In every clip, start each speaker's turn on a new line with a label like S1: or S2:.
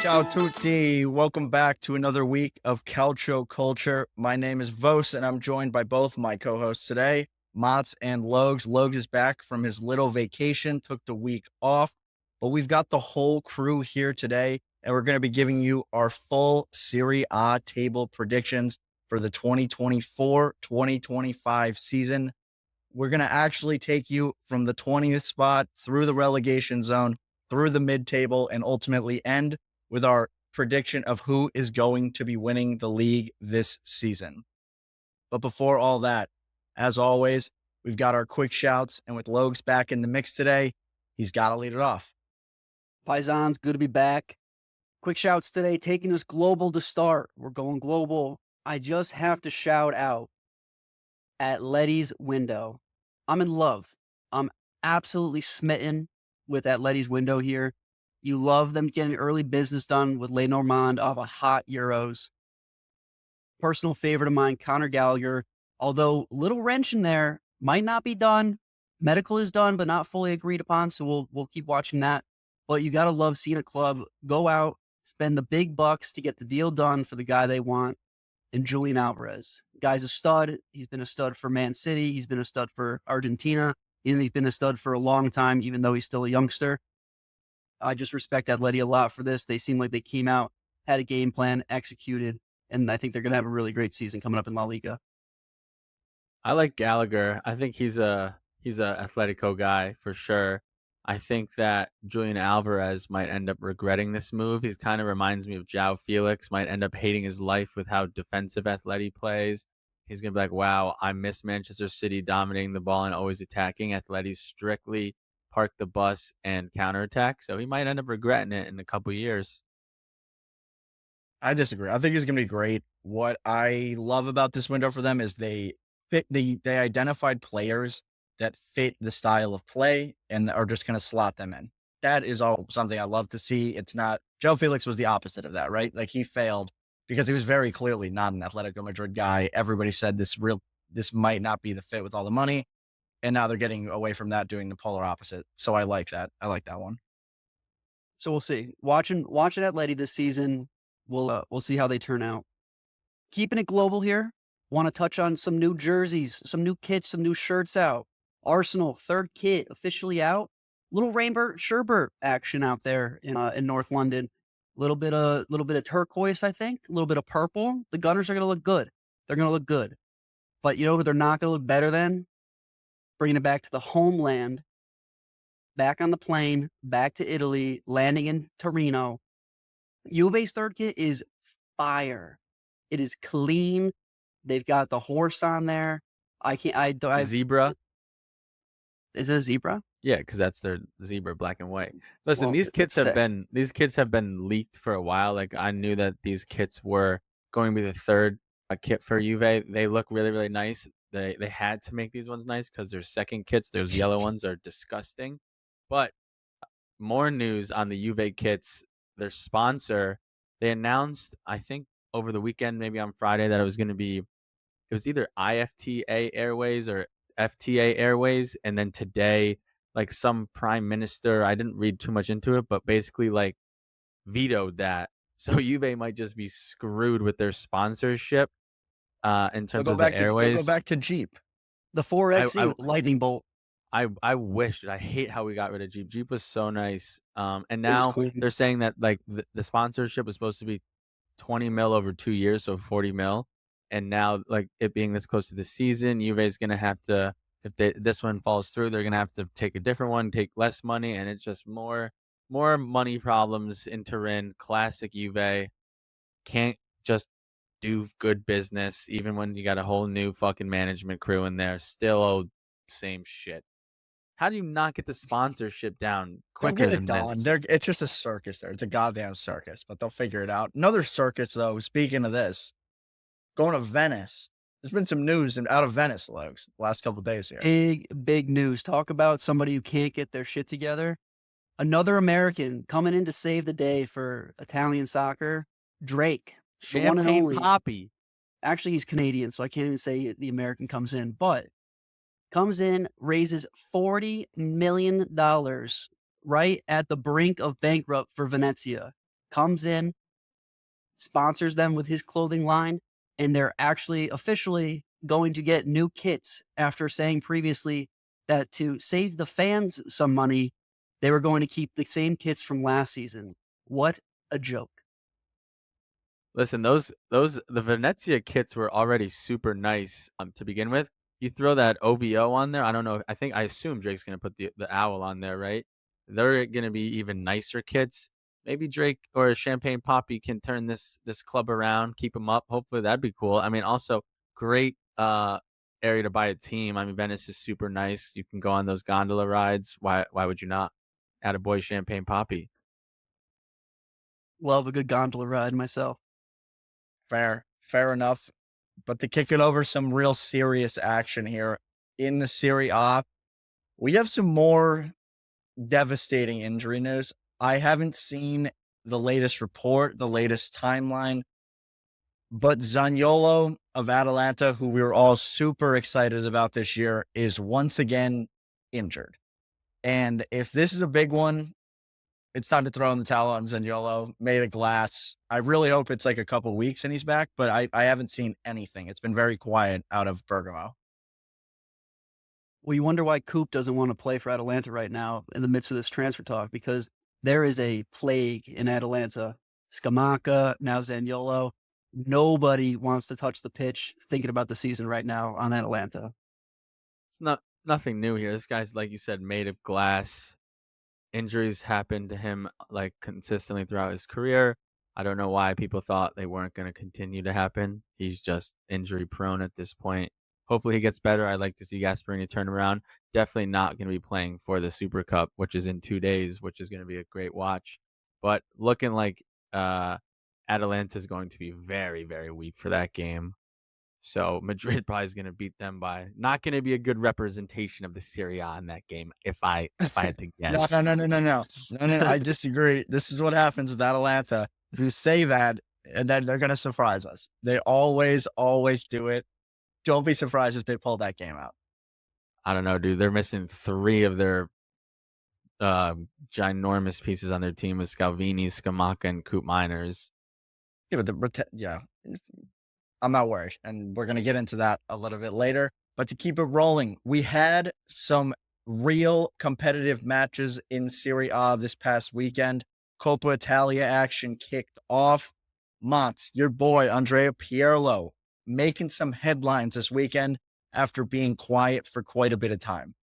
S1: Ciao tutti. Welcome back to another week of Calcio Culture. My name is Vos, and I'm joined by both my co-hosts today, Motts and Logs. Logs is back from his little vacation, took the week off, but we've got the whole crew here today, and we're going to be giving you our full Serie A table predictions for the 2024-2025 season. We're going to actually take you from the 20th spot through the relegation zone, through the mid-table, and ultimately end with our prediction of who is going to be winning the league this season. But before all that, as always, we've got our quick shouts, and with Logs back in the mix today, he's got to lead it off.
S2: Paisans, good to be back. Quick shouts today, taking us global to start. We're going global. I just have to shout out Atleti's window. I'm in love. I'm absolutely smitten with Atleti's window here. You love them getting early business done with Le Normand off a hot Euros. Personal favorite of mine, Conor Gallagher. Although little wrench in there, might not be done. Medical is done, but not fully agreed upon. So we'll keep watching that. But you gotta love seeing a club go out, spend the big bucks to get the deal done for the guy they want. And Julian Alvarez, guy's a stud. He's been a stud for Man City. He's been a stud for Argentina. He's been a stud for a long time, even though he's still a youngster. I just respect Atleti a lot for this. They seem like they came out, had a game plan, executed, and I think they're going to have a really great season coming up in La Liga.
S3: I like Gallagher. I think he's a Atletico guy for sure. I think that Julian Alvarez might end up regretting this move. He kind of reminds me of João Felix, might end up hating his life with how defensive Atleti plays. He's going to be like, wow, I miss Manchester City dominating the ball and always attacking. Atleti strictly park the bus and counterattack. So he might end up regretting it in a couple years.
S1: I disagree. I think he's going to be great. What I love about this window for them is they identified players that fit the style of play and are just going to slot them in. That is all something I love to see. It's not João Felix was the opposite of that, right? Like he failed because he was very clearly not an Atletico Madrid guy. Everybody said this might not be the fit with all the money. And now they're getting away from that, doing the polar opposite. So I like that. I like that one.
S2: So we'll see. Watching Atleti this season, we'll see how they turn out. Keeping it global here. Want to touch on some new jerseys, some new kits, some new shirts out. Arsenal third kit officially out. Little Rainbow Sherbert action out there in North London. Little bit of turquoise, I think. A little bit of purple. The Gunners are going to look good. They're going to look good. But you know who they're not going to look better than? Bringing it back to the homeland. Back on the plane. Back to Italy. Landing in Torino. Juve's third kit is fire. It is clean. They've got the horse on there.
S3: Zebra.
S2: Is it a zebra?
S3: Yeah, because that's their zebra, black and white. Listen,
S2: Well,
S3: these kits
S2: that's
S3: have
S2: sick.
S3: been leaked for a while. Like I knew that these kits were going to be the third kit for Juve. They look really, really nice. They had to make these ones nice because their second kits, those yellow ones, are disgusting. But more news on the Juve kits. Their sponsor, they announced, I think over the weekend, maybe on Friday, that it was either IFTA Airways or FTA Airways, and then today, like some prime minister, I didn't read too much into it, but basically like vetoed that. So Juve might just be screwed with their sponsorship in terms of the airways.
S1: They'll go back to Jeep.
S2: The 4XE with lightning bolt.
S3: I wish. I hate how we got rid of Jeep. Jeep was so nice. And now they're saying that like the sponsorship was supposed to be 20 mil over 2 years, so 40 mil. And now, like it being this close to the season, Juve's gonna have to, if this one falls through, they're gonna have to take a different one, take less money, and it's just more money problems in Turin. Classic Juve can't just do good business, even when you got a whole new fucking management crew in there. Still same shit. How do you not get the sponsorship down quicker than this?
S1: It's just a circus there. It's a goddamn circus, but they'll figure it out. Another circus, though, speaking of this, going to Venice. There's been some news out of Venice, Logs, the last couple of days here.
S2: Big news. Talk about somebody who can't get their shit together. Another American coming in to save the day for Italian soccer. Drake. The one and
S3: Champagne
S2: only.
S3: Papi.
S2: Actually, he's Canadian, so I can't even say the American comes in. But comes in, raises $40 million right at the brink of bankrupt for Venezia. comes in, sponsors them with his clothing line, and they're actually officially going to get new kits after saying previously that to save the fans some money, they were going to keep the same kits from last season. What a joke.
S3: Listen, the Venezia kits were already super nice to begin with. You throw that OVO on there. I don't know. I assume Drake's gonna put the owl on there, right? They're gonna be even nicer kits. Maybe Drake or Champagne Papi can turn this club around, keep them up. Hopefully that'd be cool. I mean, also great area to buy a team. I mean, Venice is super nice. You can go on those gondola rides. Why would you not? Attaboy Champagne Papi.
S2: Love a good gondola ride myself.
S1: Fair enough. But to kick it over some real serious action here in the Serie A, we have some more devastating injury news. I haven't seen the latest report, the latest timeline, but Zaniolo of Atalanta, who we were all super excited about this year, is once again injured. And if this is a big one, it's time to throw in the towel on Zaniolo, made of glass. I really hope it's like a couple weeks and he's back, but I haven't seen anything. It's been very quiet out of Bergamo.
S2: Well, you wonder why Coop doesn't want to play for Atalanta right now in the midst of this transfer talk, because there is a plague in Atalanta. Scamacca, now Zaniolo. Nobody wants to touch the pitch thinking about the season right now on Atalanta.
S3: It's nothing new here. This guy's, like you said, made of glass. Injuries happened to him like consistently throughout his career. I don't know why people thought they weren't going to continue to happen. He's just injury prone at this point. Hopefully he gets better. I'd like to see Gasperini turn around. Definitely not going to be playing for the Super Cup, which is in 2 days, which is going to be a great watch. But looking like Atalanta is going to be very, very weak for that game. So Madrid probably is going to beat them by not going to be a good representation of the Serie A in that game. If I had to guess,
S1: No. I disagree. This is what happens with Atalanta. If you say that, and then they're going to surprise us. They always do it. Don't be surprised if they pull that game out.
S3: I don't know, dude. They're missing 3 of their ginormous pieces on their team with Scalvini, Scamacca, and Coop Miners.
S1: Yeah, but I'm not worried, and we're going to get into that a little bit later. But to keep it rolling, we had some real competitive matches in Serie A this past weekend. Coppa Italia action kicked off. Motts, your boy, Andrea Pirlo, making some headlines this weekend after being quiet for quite a bit of time.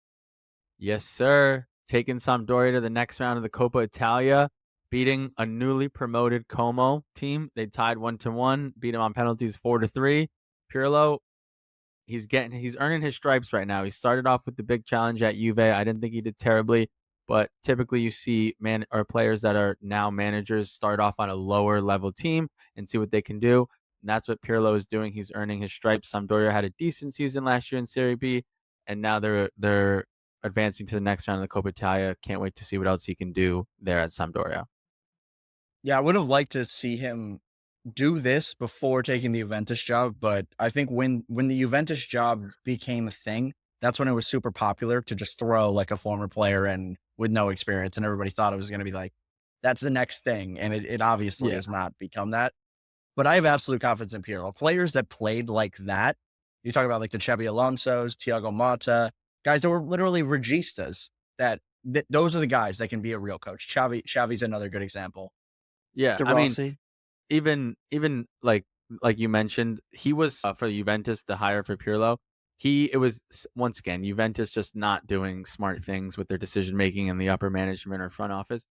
S3: Yes, sir. Taking Sampdoria to the next round of the Coppa Italia, beating a newly promoted Como team. They tied 1-1, beat him on penalties 4-3. Pirlo, he's earning his stripes right now. He started off with the big challenge at Juve. I didn't think he did terribly, but typically you see players that are now managers start off on a lower level team and see what they can do. And that's what Pirlo is doing. He's earning his stripes. Sampdoria had a decent season last year in Serie B, and now they're advancing to the next round of the Coppa Italia. Can't wait to see what else he can do there at Sampdoria.
S1: Yeah, I would have liked to see him do this before taking the Juventus job, but I think when the Juventus job became a thing, that's when it was super popular to just throw like a former player in with no experience, and everybody thought it was going to be like, that's the next thing, and it obviously has not become that. But I have absolute confidence in Pirlo. Players that played like that, you talk about like the Xabi Alonso's, Thiago Motta, guys that were literally registas, those are the guys that can be a real coach. Xavi's another good example.
S3: Yeah,
S2: De
S3: I mean,
S2: Rossi.
S3: even like you mentioned, he was for Juventus the hire for Pirlo. It was once again Juventus just not doing smart things with their decision making in the upper management or front office.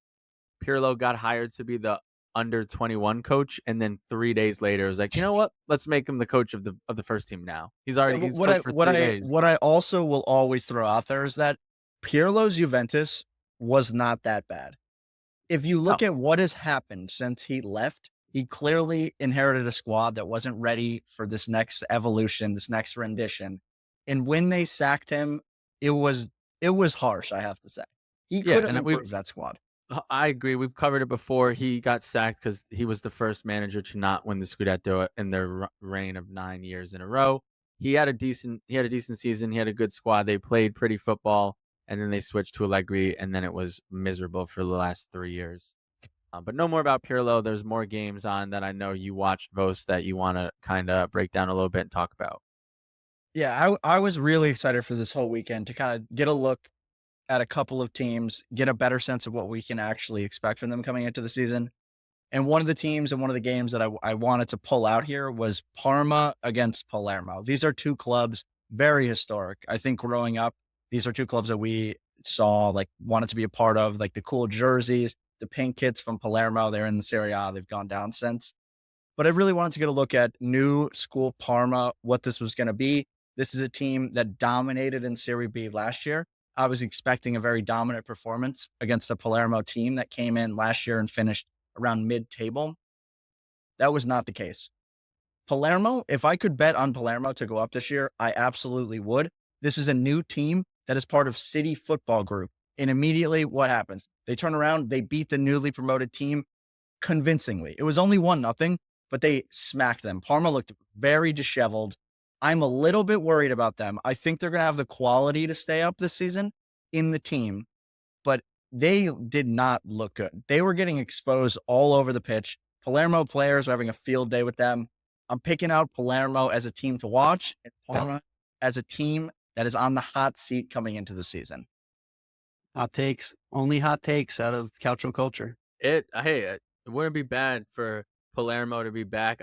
S3: Pirlo got hired to be the under 21 coach, and then 3 days later it was like, you know what? Let's make him the coach of the first team now. He's coached for 3 days.
S1: What I also will always throw out there is that Pirlo's Juventus was not that bad. If you look at what has happened since he left, he clearly inherited a squad that wasn't ready for this next evolution, this next rendition. And when they sacked him, it was harsh, I have to say. He could have improved that squad.
S3: I agree. We've covered it before. He got sacked because he was the first manager to not win the Scudetto in their reign of 9 years in a row. He had a decent season. He had a good squad. They played pretty football, and then they switched to Allegri, and then it was miserable for the last 3 years. But no more about Pirlo. There's more games on that I know you watched most that you want to kind of break down a little bit and talk about.
S1: Yeah, I was really excited for this whole weekend to kind of get a look at a couple of teams, get a better sense of what we can actually expect from them coming into the season. And one of the teams and one of the games that I wanted to pull out here was Parma against Palermo. These are two clubs, very historic. I think growing up, these are two clubs that we saw, like, wanted to be a part of, like the cool jerseys, the pink kits from Palermo. They're in the Serie A. They've gone down since. But I really wanted to get a look at new school Parma, what this was going to be. This is a team that dominated in Serie B last year. I was expecting a very dominant performance against a Palermo team that came in last year and finished around mid-table. That was not the case. Palermo, if I could bet on Palermo to go up this year, I absolutely would. This is a new team that is part of City Football Group. And immediately what happens? They turn around, they beat the newly promoted team convincingly. It was only 1-0, but they smacked them. Parma looked very disheveled. I'm a little bit worried about them. I think they're going to have the quality to stay up this season in the team, but they did not look good. They were getting exposed all over the pitch. Palermo players were having a field day with them. I'm picking out Palermo as a team to watch and Parma as a team that is on the hot seat coming into the season.
S2: Hot takes, only hot takes out of Calcio Culture.
S3: It wouldn't be bad for Palermo to be back.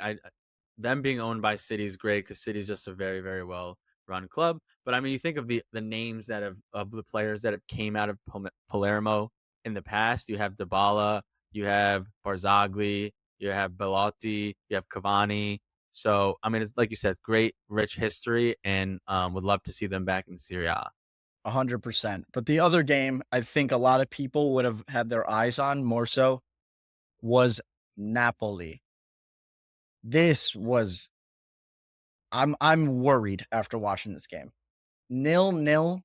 S3: Them being owned by City is great because City's just a very, very well run club. But I mean, you think of the names that have of the players that have came out of Palermo in the past. You have Dybala, you have Barzagli, you have Belotti, you have Cavani. So I mean, it's like you said, great, rich history, and would love to see them back in Serie A.
S1: 100%. But the other game I think a lot of people would have had their eyes on more so was Napoli. This was I'm worried after watching this game. 0-0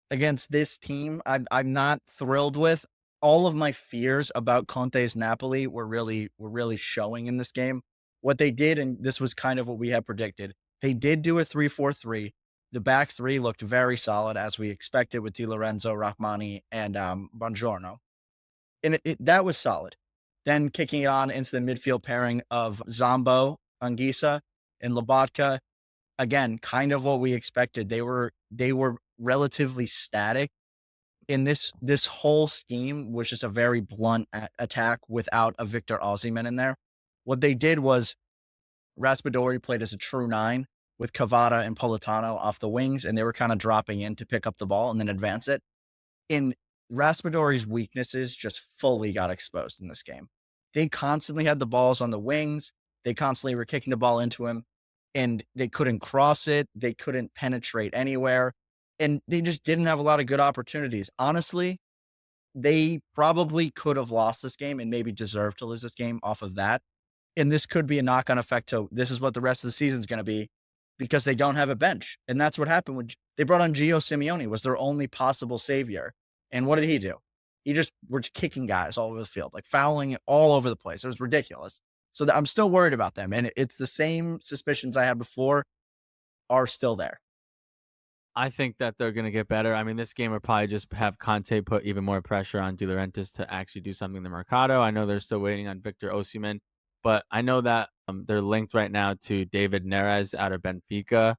S1: against this team, I'm not thrilled with. All of my fears about Conte's Napoli were really showing in this game. What they did, and this was kind of what we had predicted, they did do a 3-4-3. The back three looked very solid as we expected with Di Lorenzo, Rachmani, and Buongiorno. And that was solid. Then kicking it on into the midfield pairing of Zombo, Anguissa, and Lobotka. Again, kind of what we expected. They were relatively static. In this whole scheme was just a very blunt attack without a Victor Osimhen in there. What they did was Raspadori played as a true nine with Cavada and Politano off the wings, and they were kind of dropping in to pick up the ball and then advance it. In Raspadori's weaknesses just fully got exposed in this game. They constantly had the balls on the wings. They constantly were kicking the ball into him, and they couldn't cross it. They couldn't penetrate anywhere, and they just didn't have a lot of good opportunities. Honestly, they probably could have lost this game and maybe deserved to lose this game off of that. And this could be a knock-on effect to this is what the rest of the season is going to be because they don't have a bench. And that's what happened when they brought on Gio Simeone was their only possible savior. And what did he do? He just was kicking guys all over the field, like fouling all over the place. It was ridiculous. So I'm still worried about them. And it's the same suspicions I had before are still there.
S3: I think that they're going to get better. I mean, this game will probably just have Conte put even more pressure on De Laurentiis to actually do something in the Mercado. I know they're still waiting on Victor Osimhen, but I know that they're linked right now to David Neres out of Benfica.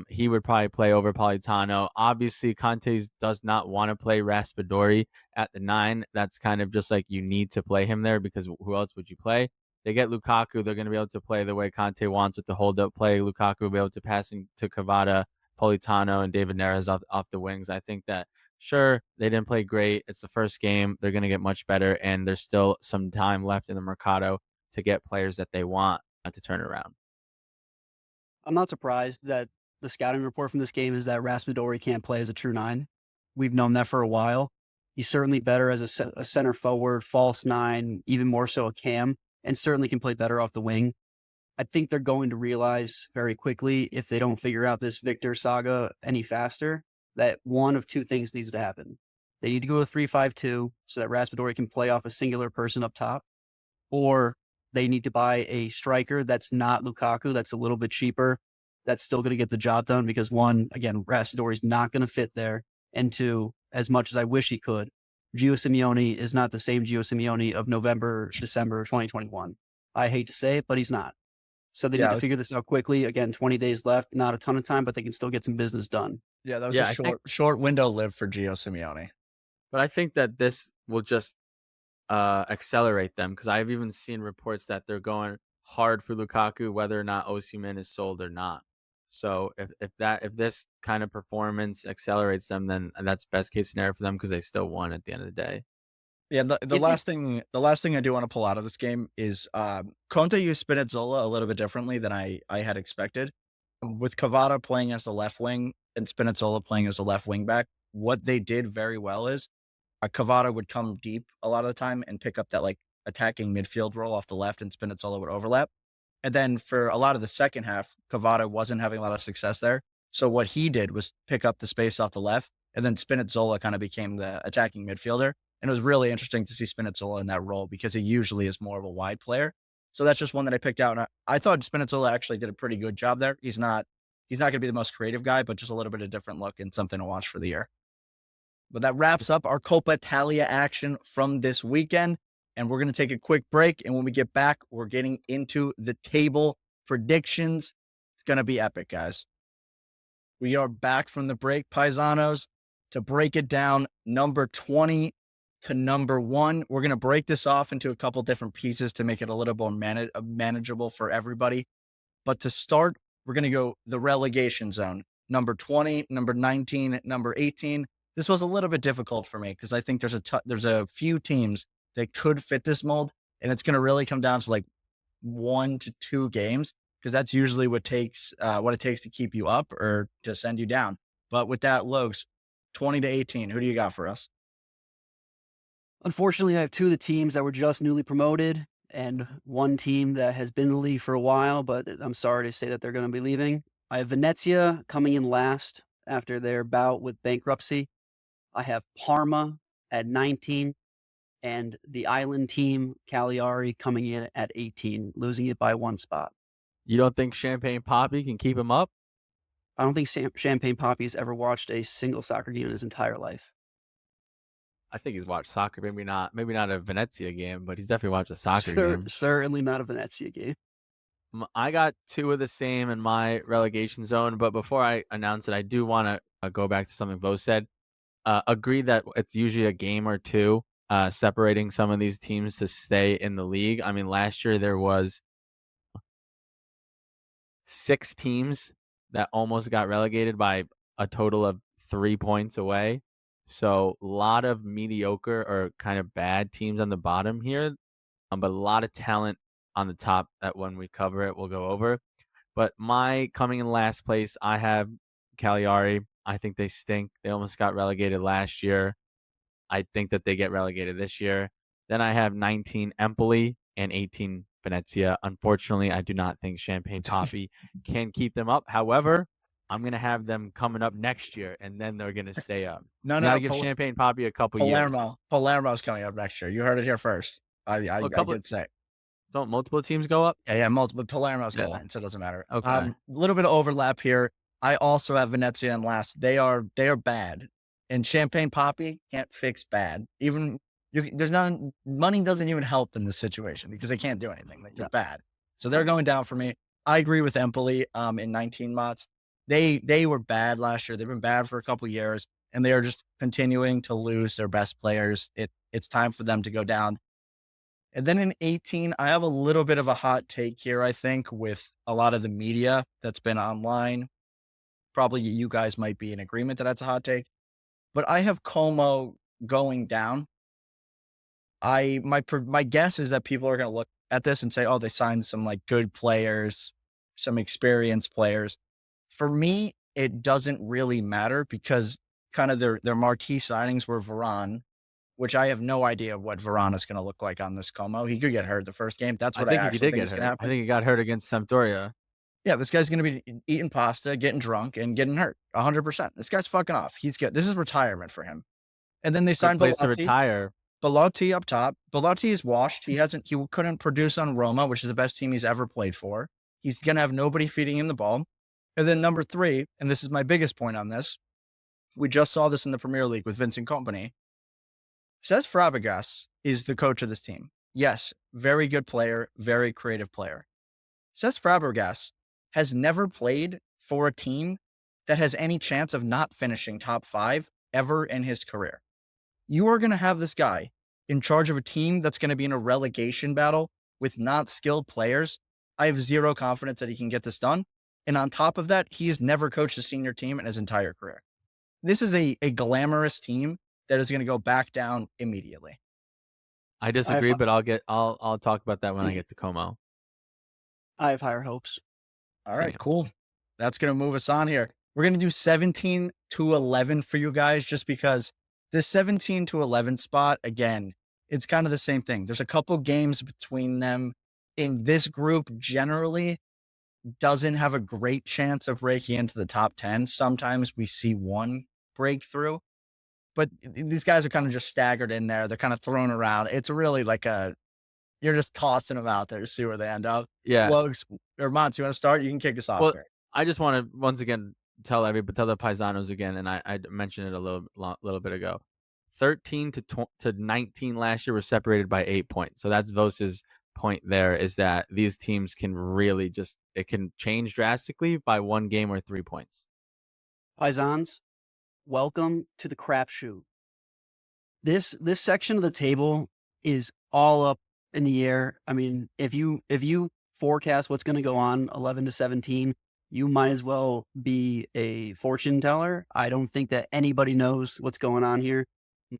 S3: He would probably play over Politano. Obviously, Conte does not want to play Raspadori at the 9. That's kind of just like you need to play him there because who else would you play? They get Lukaku. They're going to be able to play the way Conte wants with the hold-up play. Lukaku will be able to pass to Cavada, Politano, and David Neres off the wings. I think that, sure, they didn't play great. It's the first game. They're going to get much better, and there's still some time left in the Mercado to get players that they want to turn it around.
S2: I'm not surprised that the scouting report from this game is that Raspadori can't play as a true 9. We've known that for a while. He's certainly better as a center forward, false 9, even more so a cam, and certainly can play better off the wing. I think they're going to realize very quickly, if they don't figure out this Victor saga any faster, that one of two things needs to happen. They need to go to 3-5-2 so that Raspadori can play off a singular person up top, or they need to buy a striker that's not Lukaku, that's a little bit cheaper, that's still going to get the job done because, one, again, Raspadori's not going to fit there, and two, as much as I wish he could, Gio Simeone is not the same Gio Simeone of November, December 2021. I hate to say it, but he's not. So they need
S1: Yeah,
S2: to figure this out quickly. Again, 20 days left, not a ton of time, but they can still get some business done.
S1: yeah, that was a
S3: Yeah, I think,
S1: short window lived for Gio Simeone.
S3: but I think that this will just accelerate them because I've even seen reports that they're going hard for Lukaku, whether or not Osimhen is sold or not. So if this kind of performance accelerates them, then that's best case scenario for them because they still won at the end of the day.
S1: Yeah, the
S2: If it,
S1: last thing I do want to pull out of this game is Conte used Spinazzola a little bit differently than I had expected. With Cavada playing as the left wing and Spinazzola playing as the left wing back, what they did very well is Cavada would come deep a lot of the time and pick up that like attacking midfield role off the left, and Spinazzola would overlap. And then for a lot of the second half, Cavada wasn't having a lot of success there. So what he did was pick up the space off the left, and then Spinazzola kind of became the attacking midfielder. And it was really interesting to see Spinazzola in that role because he usually is more of a wide player. So that's just one that I picked out. And I thought Spinazzola actually did a pretty good job there. He's not going to be the most creative guy, but just a little bit of different look and something to watch for the year. But that wraps up our Coppa Italia action from this weekend. And we're going to take a quick break. And when we get back, we're getting into the table predictions. It's going to be epic, guys. We are back from the break, Paisanos, to break it down number 20 to number 1. We're going to break this off into a couple different pieces to make it a little more manageable for everybody. But to start, we're going to go the relegation zone. Number 20, number 19, number 18. This was a little bit difficult for me because I think there's a few teams that could fit this mold, and it's going to really come down to like 1 to 2 games because that's usually what it takes to keep you up or to send you down. But with that, Logs, 20 to 18, who do you got for us?
S2: unfortunately, I have two of the teams that were just newly promoted and one team that has been in the league for a while, but I'm sorry to say that they're going to be leaving. I have Venezia coming in last after their bout with bankruptcy. I have Parma at 19 and the island team, Cagliari, coming in at 18, losing it by 1 spot.
S3: You don't think Champagne Papi can keep him up?
S2: I don't think Champagne Papi's ever watched a single soccer game in his entire life.
S3: I think he's watched soccer. Maybe not a Venezia game, but he's definitely watched a soccer game.
S2: Certainly not a Venezia game.
S3: I got 2 of the same in my relegation zone, but before I announce it, I do want to go back to something Bo said. Agree that it's usually a game or 2 separating some of these teams to stay in the league. I mean, last year there was 6 teams that almost got relegated by a total of 3 points away. So a lot of mediocre or kind of bad teams on the bottom here, but a lot of talent on the top that when we cover it, we'll go over. But my coming in last place, I have Cagliari. I think they stink. They almost got relegated last year. I think that they get relegated this year. Then I have 19 Empoli and 18 Venezia. Unfortunately, I do not think Champagne Papi can keep them up. However, I'm going to have them coming up next year, and then they're going to stay up.
S1: No,
S3: Got to give Champagne Papi a couple years.
S1: Palermo's coming up next year. You heard it here first. I did say.
S3: Don't multiple teams go up?
S1: Yeah, multiple. Palermo's going, so it doesn't matter.
S3: Okay.
S1: A little bit of overlap here. I also have Venezia in last. They are bad, and Champagne Papi can't fix bad. Even there's not money doesn't even help in this situation because they can't do anything. They're bad, so they're going down for me. I agree with Empoli. In 19 Motts, they were bad last year. They've been bad for a couple years, and they are just continuing to lose their best players. It's time for them to go down. And then in 18, I have a little bit of a hot take here, I think, with a lot of the media that's been online. Probably you guys might be in agreement that that's a hot take. But I have Como going down. My guess is that people are going to look at this and say, oh, they signed some like good players, some experienced players. For me, it doesn't really matter because kind of their marquee signings were Varane, which I have no idea what Varane is going to look like on this Como. He could get hurt the first game. That's what I actually think is going to happen.
S3: I think he got hurt against Sampdoria.
S1: Yeah, this guy's going to be eating pasta, getting drunk, and getting hurt 100%. This guy's fucking off. He's good. This is retirement for him. And then they signed
S3: Place to retire.
S1: Belotti up top. Belotti is washed. He couldn't produce on Roma, which is the best team he's ever played for. He's going to have nobody feeding him the ball. And then number 3, and this is my biggest point on this, we just saw this in the Premier League with Vincent Kompany. Cesc Fabregas is the coach of this team. Yes, very good player, very creative player. Cesc Fabregas has never played for a team that has any chance of not finishing top 5 ever in his career. You are going to have this guy in charge of a team that's going to be in a relegation battle with not skilled players. I have zero confidence that he can get this done. And on top of that, he has never coached a senior team in his entire career. This is a glamorous team that is going to go back down immediately.
S3: I disagree, but I'll talk about that when I get to Como.
S2: I have higher hopes.
S1: All right, cool. That's going to move us on here. We're going to do 17 to 11 for you guys, just because this 17 to 11 spot, again, it's kind of the same thing. There's a couple games between them. In this group, generally, doesn't have a great chance of breaking into the top 10. Sometimes we see one breakthrough, but these guys are kind of just staggered in there. They're kind of thrown around. It's really like you're just tossing them out there to see where they end up.
S3: Yeah.
S1: Logs or Motts, you want to start? You can kick us off.
S3: Well,
S1: here.
S3: I just want to once again tell the Paisanos again, and I mentioned it a little bit ago. 13 to 19 last year were separated by 8 points. So that's Vos's point there, is that these teams can really it can change drastically by 1 game or 3 points.
S2: Paisans, welcome to the crapshoot. This section of the table is all up in the air. I mean, if you forecast what's going to go on 11 to 17, you might as well be a fortune teller. I don't think that anybody knows what's going on here,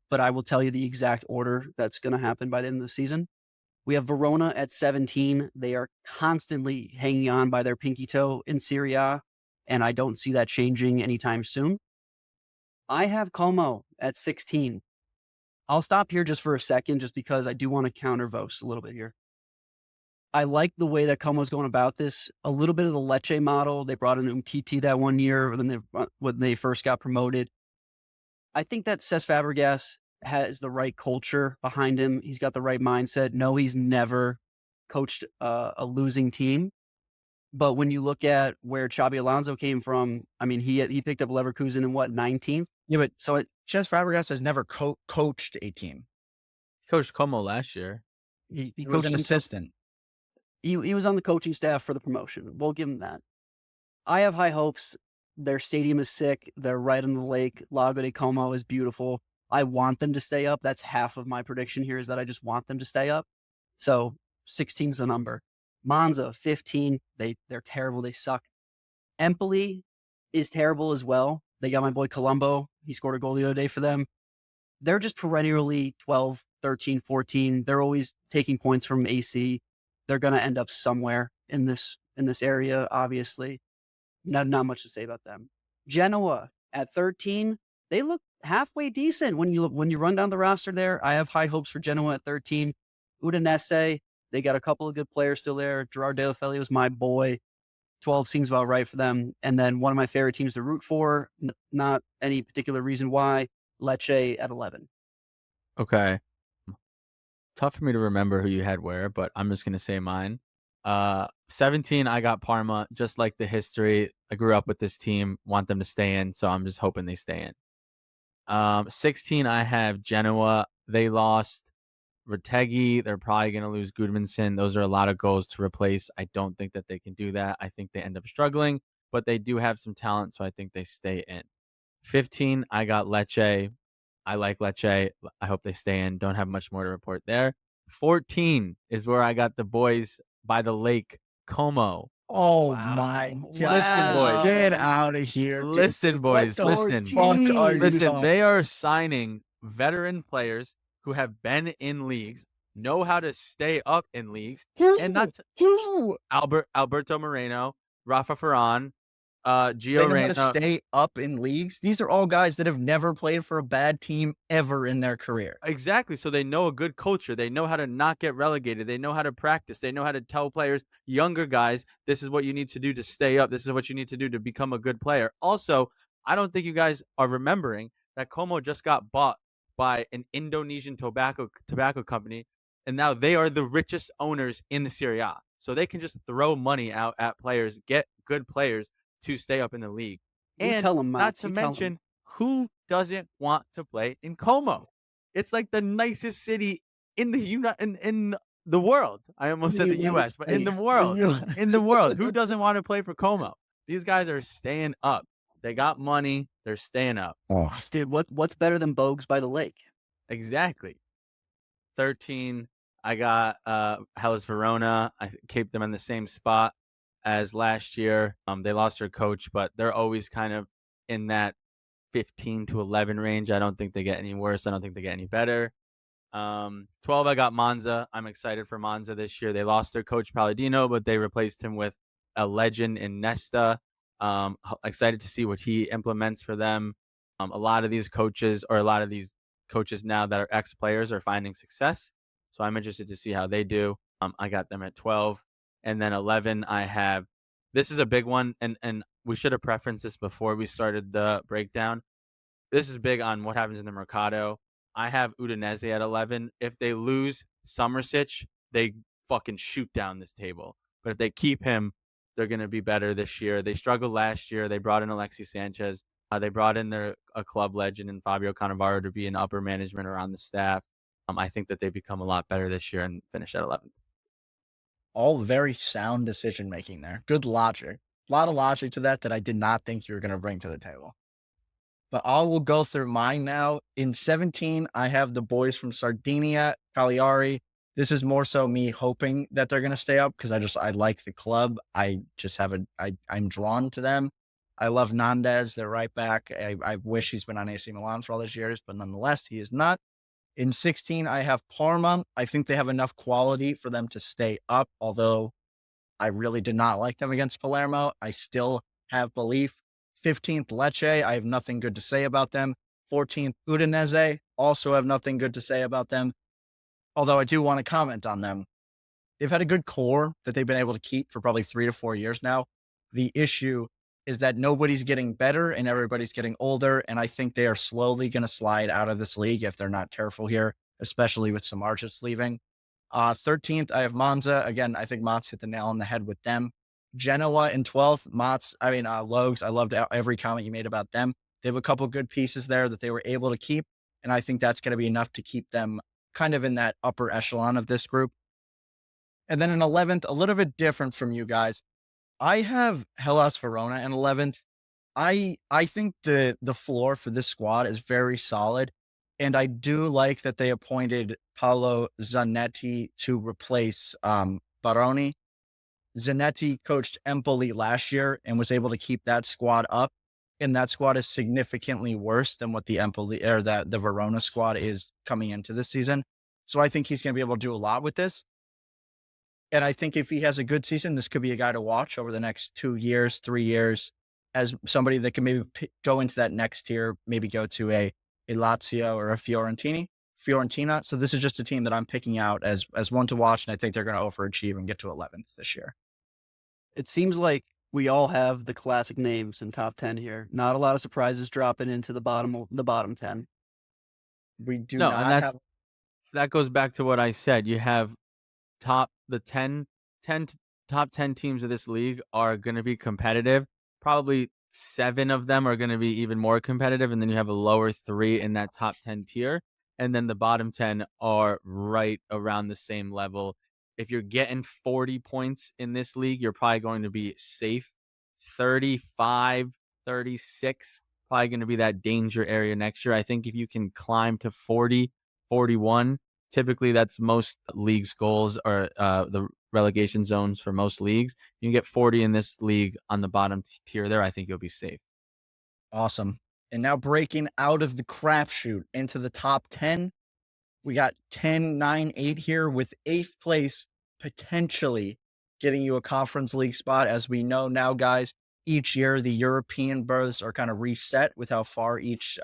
S2: but I will tell you the exact order that's going to happen by the end of the season. We have Verona at 17. They are constantly hanging on by their pinky toe in Serie A, and I don't see that changing anytime soon. I have Como at 16. I'll stop here just for a second, just because I do want to counter Vos a little bit here. I like the way that Como's going about this. A little bit of the Lecce model. They brought in Umtiti that one year when they first got promoted. I think that Cesc Fabregas has the right culture behind him. He's got the right mindset. No, he's never coached a losing team. But when you look at where Xabi Alonso came from, I mean, he picked up Leverkusen in 19th?
S1: Yeah, but Cesc Fabregas has never coached a team.
S3: He coached Como last year.
S2: He
S1: was an assistant.
S2: He was on the coaching staff for the promotion. We'll give him that. I have high hopes. Their stadium is sick. They're right on the lake. Lago de Como is beautiful. I want them to stay up. That's half of my prediction here, is that I just want them to stay up. So 16 is the number. Monza, 15. They're terrible. They suck. Empoli is terrible as well. They got my boy Colombo. He scored a goal the other day for them. They're just perennially 12, 13, 14. They're always taking points from AC. They're going to end up somewhere in this area, obviously. Not much to say about them. Genoa at 13. They look halfway decent when you run down the roster there. I have high hopes for Genoa at 13. Udinese, they got a couple of good players still there. Gerard Deulofeu was my boy. 12 seems about right for them. And then one of my favorite teams to root for, not any particular reason why, Lecce at 11.
S3: Okay. Tough for me to remember who you had where, but I'm just going to say mine. 17, I got Parma. Just like the history, I grew up with this team, want them to stay in, so I'm just hoping they stay in. 16, I have Genoa. They lost Retegui. They're probably going to lose Gudmundsson. Those are a lot of goals to replace. I don't think that they can do that. I think they end up struggling, but they do have some talent, so I think they stay in. 15, I got Lecce. I like Lecce. I hope they stay in. Don't have much more to report there. 14 is where I got the boys by the lake, Como.
S1: Oh my God.
S3: Listen, boys.
S1: Get out of here. Dude.
S3: Listen, boys. Listen.
S1: Listen,
S3: they are signing veteran players who have been in leagues, know how to stay up in leagues, and not Alberto Moreno, Rafa Ferran, Gio Reyna.
S1: To stay up in leagues. These are all guys that have never played for a bad team ever in their career.
S3: Exactly. So they know a good culture. They know how to not get relegated. They know how to practice. They know how to tell players, younger guys, this is what you need to do to stay up. This is what you need to do to become a good player. Also, I don't think you guys are remembering that Como just got bought by an Indonesian tobacco company, and now they are the richest owners in the Serie A. So they can just throw money out at players, get good players to stay up in the league. And
S2: tell them,
S3: not to mention, who doesn't want to play in Como? It's like the nicest city in the in the world. I almost said the
S2: United
S3: US, but in the
S2: States.
S3: world.
S1: You-
S3: In the world. Who doesn't want to play for Como? These guys are staying up. They got money. They're staying up.
S1: Oh,
S2: Dude, what's better than Bogues by the lake?
S3: Exactly. 13. I got Hellas Verona. I keep them in the same spot as last year. They lost their coach, but they're always kind of in that 15 to 11 range. I don't think they get any worse. I don't think they get any better. 12, I got Monza. I'm excited for Monza this year. They lost their coach Palladino, but they replaced him with a legend in Nesta. Excited to see what he implements for them. A lot of these coaches, or a lot of these coaches now that are ex-players, are finding success. So I'm interested to see how they do. I got them at 12. And then 11, I have, this is a big one, and we should have preferenced this before we started the breakdown. This is big on what happens in the Mercado. I have Udinese at 11. If they lose Somerset, they fucking shoot down this table. But if they keep him, they're going to be better this year. They struggled last year. They brought in Alexis Sanchez. They brought in a club legend in Fabio Cannavaro to be in upper management around the staff. I think that they become a lot better this year and finish at 11.
S1: all very sound decision making there. Good logic. A lot of logic to that I did not think you were going to bring to the table. But I will go through mine now. In 17, I have the boys from Sardinia, Cagliari. This is more so me hoping that they're going to stay up because I like the club. I just have I'm drawn to them. I love Nandez. They're right back. I wish he's been on AC Milan for all these years, but nonetheless, he is not. In 16, I have Parma. I think they have enough quality for them to stay up, although I really did not like them against Palermo. I still have belief. 15th, Lecce. I have nothing good to say about them. 14th, Udinese. Also have nothing good to say about them, although I do want to comment on them. They've had a good core that they've been able to keep for probably 3 to 4 years now. The issue is that nobody's getting better and everybody's getting older, and I think they are slowly going to slide out of this league if they're not careful here, especially with Samardzic leaving. 13th, I have Monza. Again, I think Motts hit the nail on the head with them. Genoa in 12th, Logs. I loved every comment you made about them. They have a couple good pieces there that they were able to keep, and I think that's going to be enough to keep them kind of in that upper echelon of this group. And then in 11th, a little bit different from you guys. I have Hellas Verona in 11th. I think the floor for this squad is very solid. And I do like that they appointed Paolo Zanetti to replace Baroni. Zanetti coached Empoli last year and was able to keep that squad up. And that squad is significantly worse than what the Empoli or that the Verona squad is coming into this season. So I think he's going to be able to do a lot with this. And I think if he has a good season, this could be a guy to watch over the next 2 years, 3 years, as somebody that can maybe go into that next tier, maybe go to a Lazio or a Fiorentina. So this is just a team that I'm picking out as one to watch, and I think they're going to overachieve and get to 11th this year.
S2: It seems like we all have the classic names in top 10 here. Not a lot of surprises dropping into the bottom 10.
S1: We do
S3: No,
S1: not
S3: and
S1: have
S3: that goes back to what I said. You have top 10 teams of this league are going to be competitive. Probably 7 of them are going to be even more competitive, and then you have a lower 3 in that top 10 tier, and then the bottom 10 are right around the same level. If you're getting 40 points in this league, you're probably going to be safe. 35, 36, probably going to be that danger area next year. I think if you can climb to 40, 41, typically that's most leagues' goals, or the relegation zones for most leagues. You can get 40 in this league on the bottom tier there. I think you'll be safe.
S1: awesome. And now breaking out of the crapshoot into the top 10, we got 10, 9, 8 here with 8th place potentially getting you a conference league spot. As we know now, guys, each year the European berths are kind of reset with how far each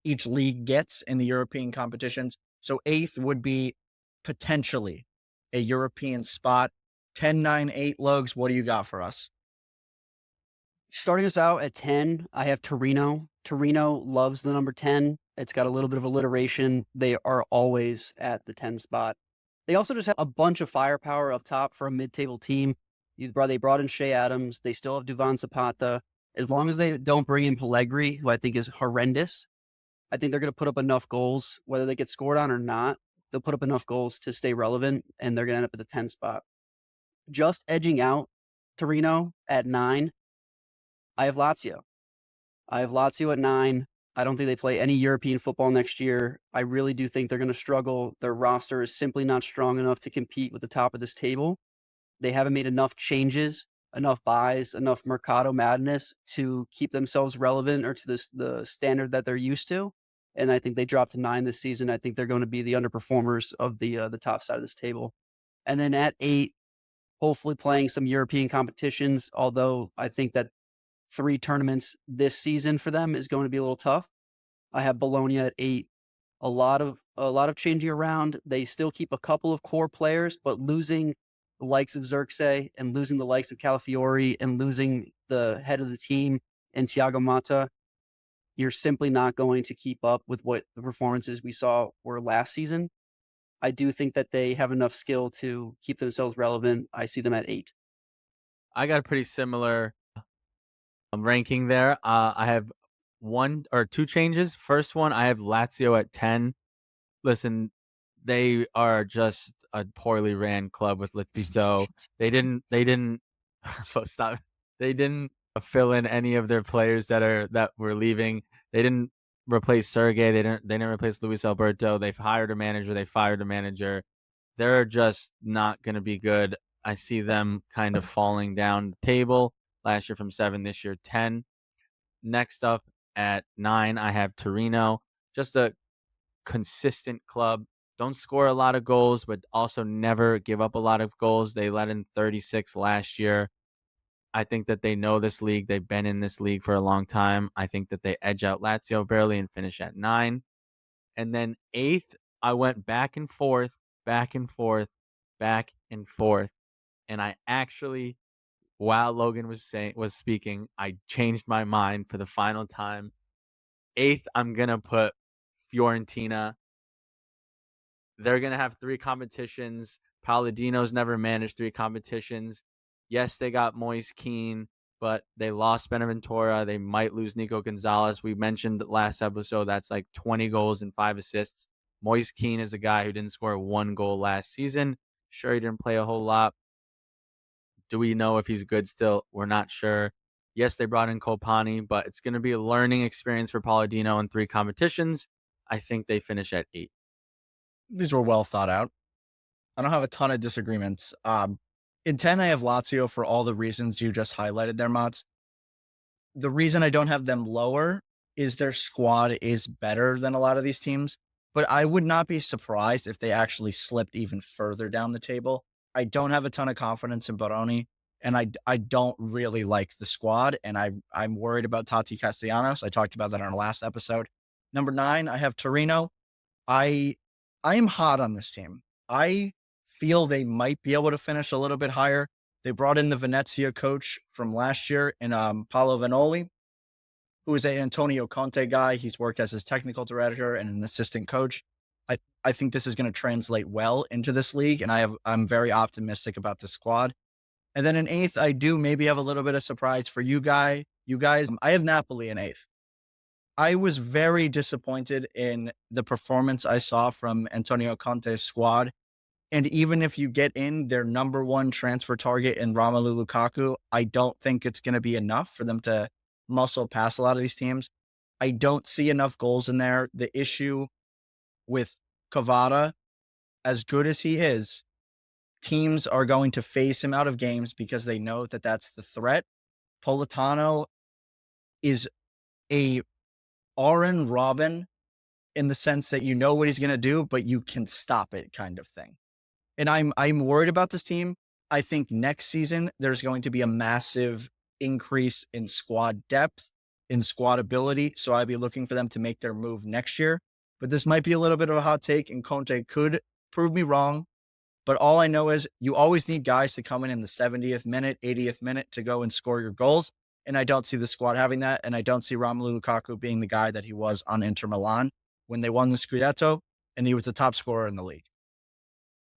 S1: league gets in the European competitions. So 8th would be potentially a European spot. 10, 9, 8 Logs, what do you got for us?
S2: Starting us out at 10, I have Torino. Torino loves the number 10. It's got a little bit of alliteration. They are always at the 10 spot. They also just have a bunch of firepower up top for a mid-table team. They brought in Shea Adams. They still have Duvan Zapata. As long as they don't bring in Pellegrini, who I think is horrendous, I think they're going to put up enough goals, whether they get scored on or not. They'll put up enough goals to stay relevant, and they're going to end up at the 10 spot. Just edging out Torino at 9, I have Lazio. I have Lazio at 9. I don't think they play any European football next year. I really do think they're going to struggle. Their roster is simply not strong enough to compete with the top of this table. They haven't made enough changes, enough buys, enough Mercado madness to keep themselves relevant or to the standard that they're used to. And I think they dropped to 9 this season. I think they're going to be the underperformers of the top side of this table. And then at 8, hopefully playing some European competitions, although I think that 3 tournaments this season for them is going to be a little tough. I have Bologna at 8. A lot of changing around. They still keep a couple of core players, but losing the likes of Xerxes and losing the likes of Calafiori and losing the head of the team and Thiago Motta, you're simply not going to keep up with what the performances we saw were last season. I do think that they have enough skill to keep themselves relevant. I see them at 8.
S3: I got a pretty similar ranking there. I have 1 or 2 changes. First one, I have Lazio at 10. Listen, they are just a poorly ran club with Lipito. They didn't stop. They didn't fill in any of their players that were leaving. They didn't replace Sergey. They didn't replace Luis Alberto. They've hired a manager. They fired a manager. They're just not going to be good. I see them kind of falling down the table. Last year from 7, this year 10. Next up at 9, I have Torino. Just a consistent club. Don't score a lot of goals, but also never give up a lot of goals. They let in 36 last year. I think that they know this league. They've been in this league for a long time. I think that they edge out Lazio barely and finish at 9. And then 8th, I went back and forth, back and forth, back and forth. And I actually, while Logan was speaking, I changed my mind for the final time. 8th, I'm gonna put Fiorentina. They're going to have 3 competitions. Palladino's never managed 3 competitions. Yes, they got Moise Keane, but they lost Benaventura. They might lose Nico Gonzalez. We mentioned last episode that's like 20 goals and 5 assists. Moise Keane is a guy who didn't score 1 goal last season. Sure, he didn't play a whole lot. Do we know if he's good still? We're not sure. Yes, they brought in Colpani, but it's going to be a learning experience for Palladino in 3 competitions. I think they finish at 8.
S1: These were well thought out. I don't have a ton of disagreements. In 10, I have Lazio for all the reasons you just highlighted there, Motts. The reason I don't have them lower is their squad is better than a lot of these teams, but I would not be surprised if they actually slipped even further down the table. I don't have a ton of confidence in Baroni, and I don't really like the squad, and I'm worried about Tati Castellanos. I talked about that on our last episode. Number 9, I have Torino. I am hot on this team. I feel they might be able to finish a little bit higher. They brought in the Venezia coach from last year in Paolo Vanoli, who is a Antonio Conte guy. He's worked as his technical director and an assistant coach. I think this is going to translate well into this league, and I'm very optimistic about the squad. And then in 8th, I do maybe have a little bit of surprise for you guys. I have Napoli in 8th. I was very disappointed in the performance I saw from Antonio Conte's squad. And even if you get in their number 1 transfer target in Romelu Lukaku, I don't think it's going to be enough for them to muscle past a lot of these teams. I don't see enough goals in there. The issue with Kvara, as good as he is, teams are going to phase him out of games because they know that that's the threat. Politano is a Aaron Robin in the sense that you know what he's going to do, but you can stop it kind of thing. And I'm worried about this team. I think next season there's going to be a massive increase in squad depth, in squad ability. So I'd be looking for them to make their move next year. But this might be a little bit of a hot take, and Conte could prove me wrong. But all I know is you always need guys to come in the 70th minute, 80th minute to go and score your goals. And I don't see the squad having that. And I don't see Romelu Lukaku being the guy that he was on Inter Milan when they won the Scudetto, and he was the top scorer in the league.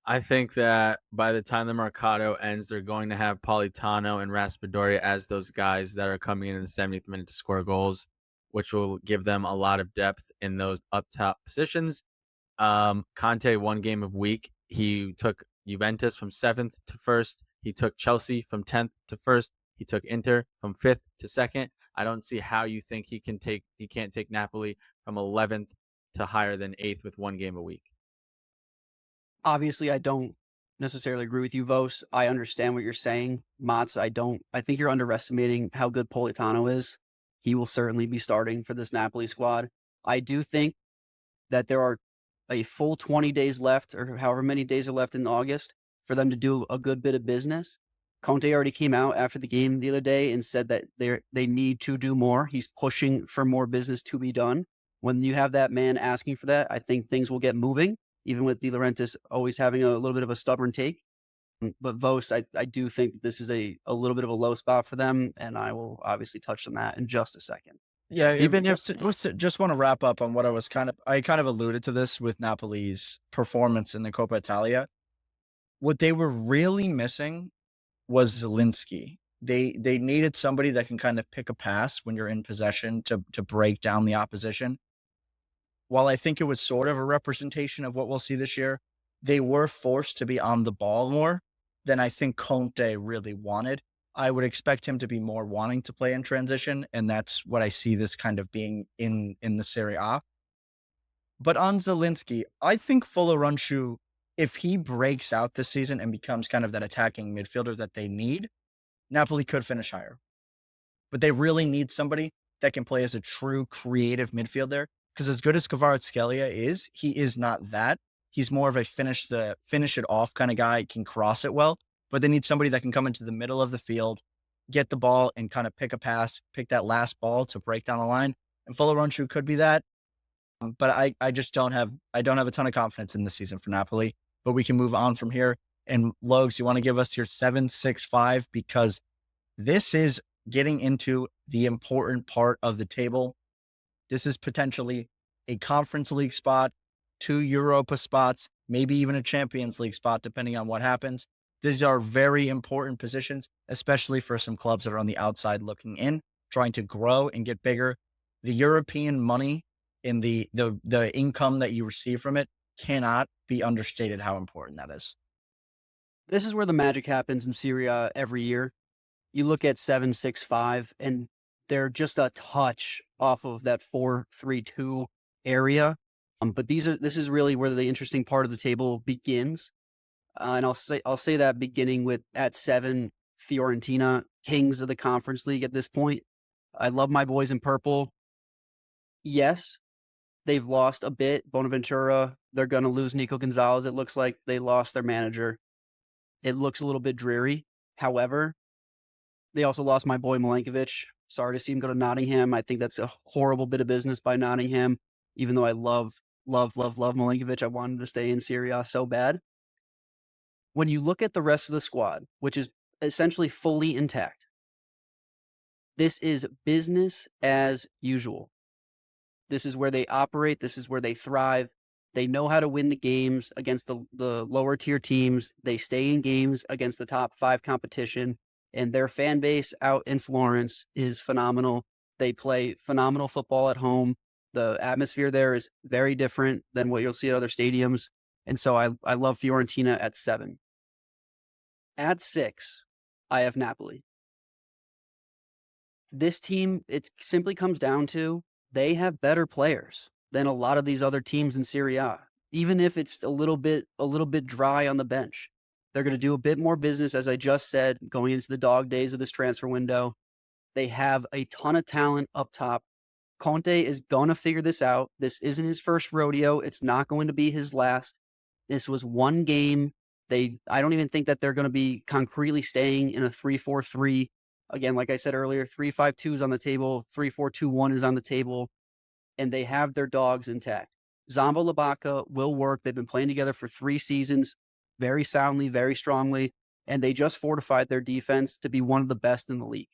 S3: I think that by the time the Mercado ends, they're going to have Politano and Raspadori as those guys that are coming in the 70th minute to score goals. which will give them a lot of depth in those up top positions. Conte 1 game of week. He took Juventus from 7th to 1st. He took Chelsea from 10th to 1st. He took Inter from 5th to 2nd. I don't see how you think he can't take Napoli from 11th to higher than 8th with 1 game a week.
S2: Obviously, I don't necessarily agree with you, Vos. I understand what you're saying. Motts, I think you're underestimating how good Politano is. He will certainly be starting for this Napoli squad. I do think that there are a full 20 days left, or however many days are left in August, for them to do a good bit of business. Conte already came out after the game the other day and said that they need to do more. He's pushing for more business to be done. When you have that man asking for that, I think things will get moving, even with De Laurentiis always having a little bit of a stubborn take. But Vos, I do think this is a little bit of a low spot for them, and I will obviously touch on that in just a second.
S1: Yeah,
S3: Even if
S1: just want to wrap up on what I kind of alluded to this with Napoli's performance in the Coppa Italia. What they were really missing was Zielinski. They needed somebody that can kind of pick a pass when you're in possession to break down the opposition. While I think it was sort of a representation of what we'll see this year, they were forced to be on the ball more than I think Conte really wanted. I would expect him to be more wanting to play in transition, and that's what I see this kind of being in the Serie A. But on Zielinski, I think Fiorentina, if he breaks out this season and becomes kind of that attacking midfielder that they need, Napoli could finish higher. But they really need somebody that can play as a true creative midfielder, because as good as Kvaratskhelia is, he is not that. He's more of a finish it off kind of guy, can cross it well, but they need somebody that can come into the middle of the field, get the ball and kind of pick a pass, pick that last ball to break down the line. And Fiorentina could be that. But I just don't have a ton of confidence in this season for Napoli. But we can move on from here. And Logs, you want to give us your 7-6-5, because this is getting into the important part of the table. This is potentially a Conference League spot, 2 Europa spots, maybe even a Champions League spot, depending on what happens. These are very important positions, especially for some clubs that are on the outside looking in, trying to grow and get bigger. The European money and the income that you receive from it cannot be understated how important that is.
S2: This is where the magic happens in Serie A every year. You look at 7-6-5, and they're just a touch off of that 4-3-2 area. But this is really where the interesting part of the table begins. And I'll say that beginning with at 7, Fiorentina, kings of the Conference League at this point. I love my boys in purple. Yes, they've lost a bit. Bonaventura, they're going to lose Nico Gonzalez. It looks like they lost their manager. It looks a little bit dreary. However, they also lost my boy Milenkovic. Sorry to see him go to Nottingham. I think that's a horrible bit of business by Nottingham. Even though I love Milenkovic, I wanted to stay in Serie A so bad. When you look at the rest of the squad, which is essentially fully intact, this is business as usual. This is where they operate. This is where they thrive. They know how to win the games against the lower tier teams. They stay in games against the top 5 competition. And their fan base out in Florence is phenomenal. They play phenomenal football at home. The atmosphere there is very different than what you'll see at other stadiums. And so I love Fiorentina at 7. At 6, I have Napoli. This team, it simply comes down to they have better players than a lot of these other teams in Serie A. Even if it's a little bit dry on the bench, they're going to do a bit more business, as I just said, going into the dog days of this transfer window. They have a ton of talent up top. Conte is going to figure this out. This isn't his first rodeo. It's not going to be his last. This was one game. I don't even think that they're going to be concretely staying in a 3-4-3. Again, like I said earlier, 3-5-2 is on the table. 3-4-2-1 is on the table. And they have their dogs intact. Zambo Labaka will work. They've been playing together for 3 seasons, very soundly, very strongly, and they just fortified their defense to be one of the best in the league.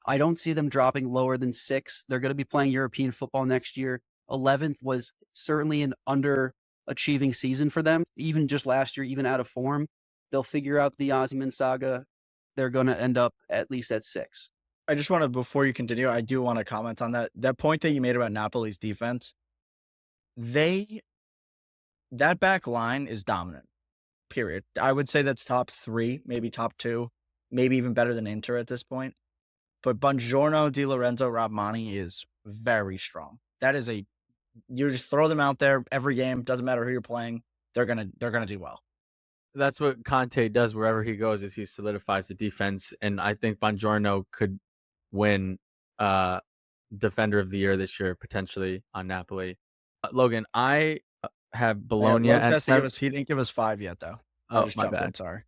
S2: I don't see them dropping lower than 6. They're going to be playing European football next year. 11th was certainly an underachieving season for them, even just last year, even out of form. They'll figure out the Osimhen saga. They're going to end up at least at 6.
S1: I just want to, before you continue, I do want to comment on that point that you made about Napoli's defense. They that back line is dominant. Period. I would say that's top 3, maybe top 2, maybe even better than Inter at this point. But Buongiorno, Di Lorenzo, Rahmani is very strong. That is a you just throw them out there every game, doesn't matter who you're playing, they're gonna do well.
S3: That's what Conte does wherever he goes is he solidifies the defense, and I think Buongiorno could win defender of the year this year potentially on Napoli. Logan, I have
S1: Yeah,
S3: Bologna
S1: Logs
S3: at
S1: has to give
S3: 7.
S1: us he didn't give us 5 yet though. I
S3: Oh,
S1: just
S3: my
S1: jumped in,
S3: bad.
S1: sorry.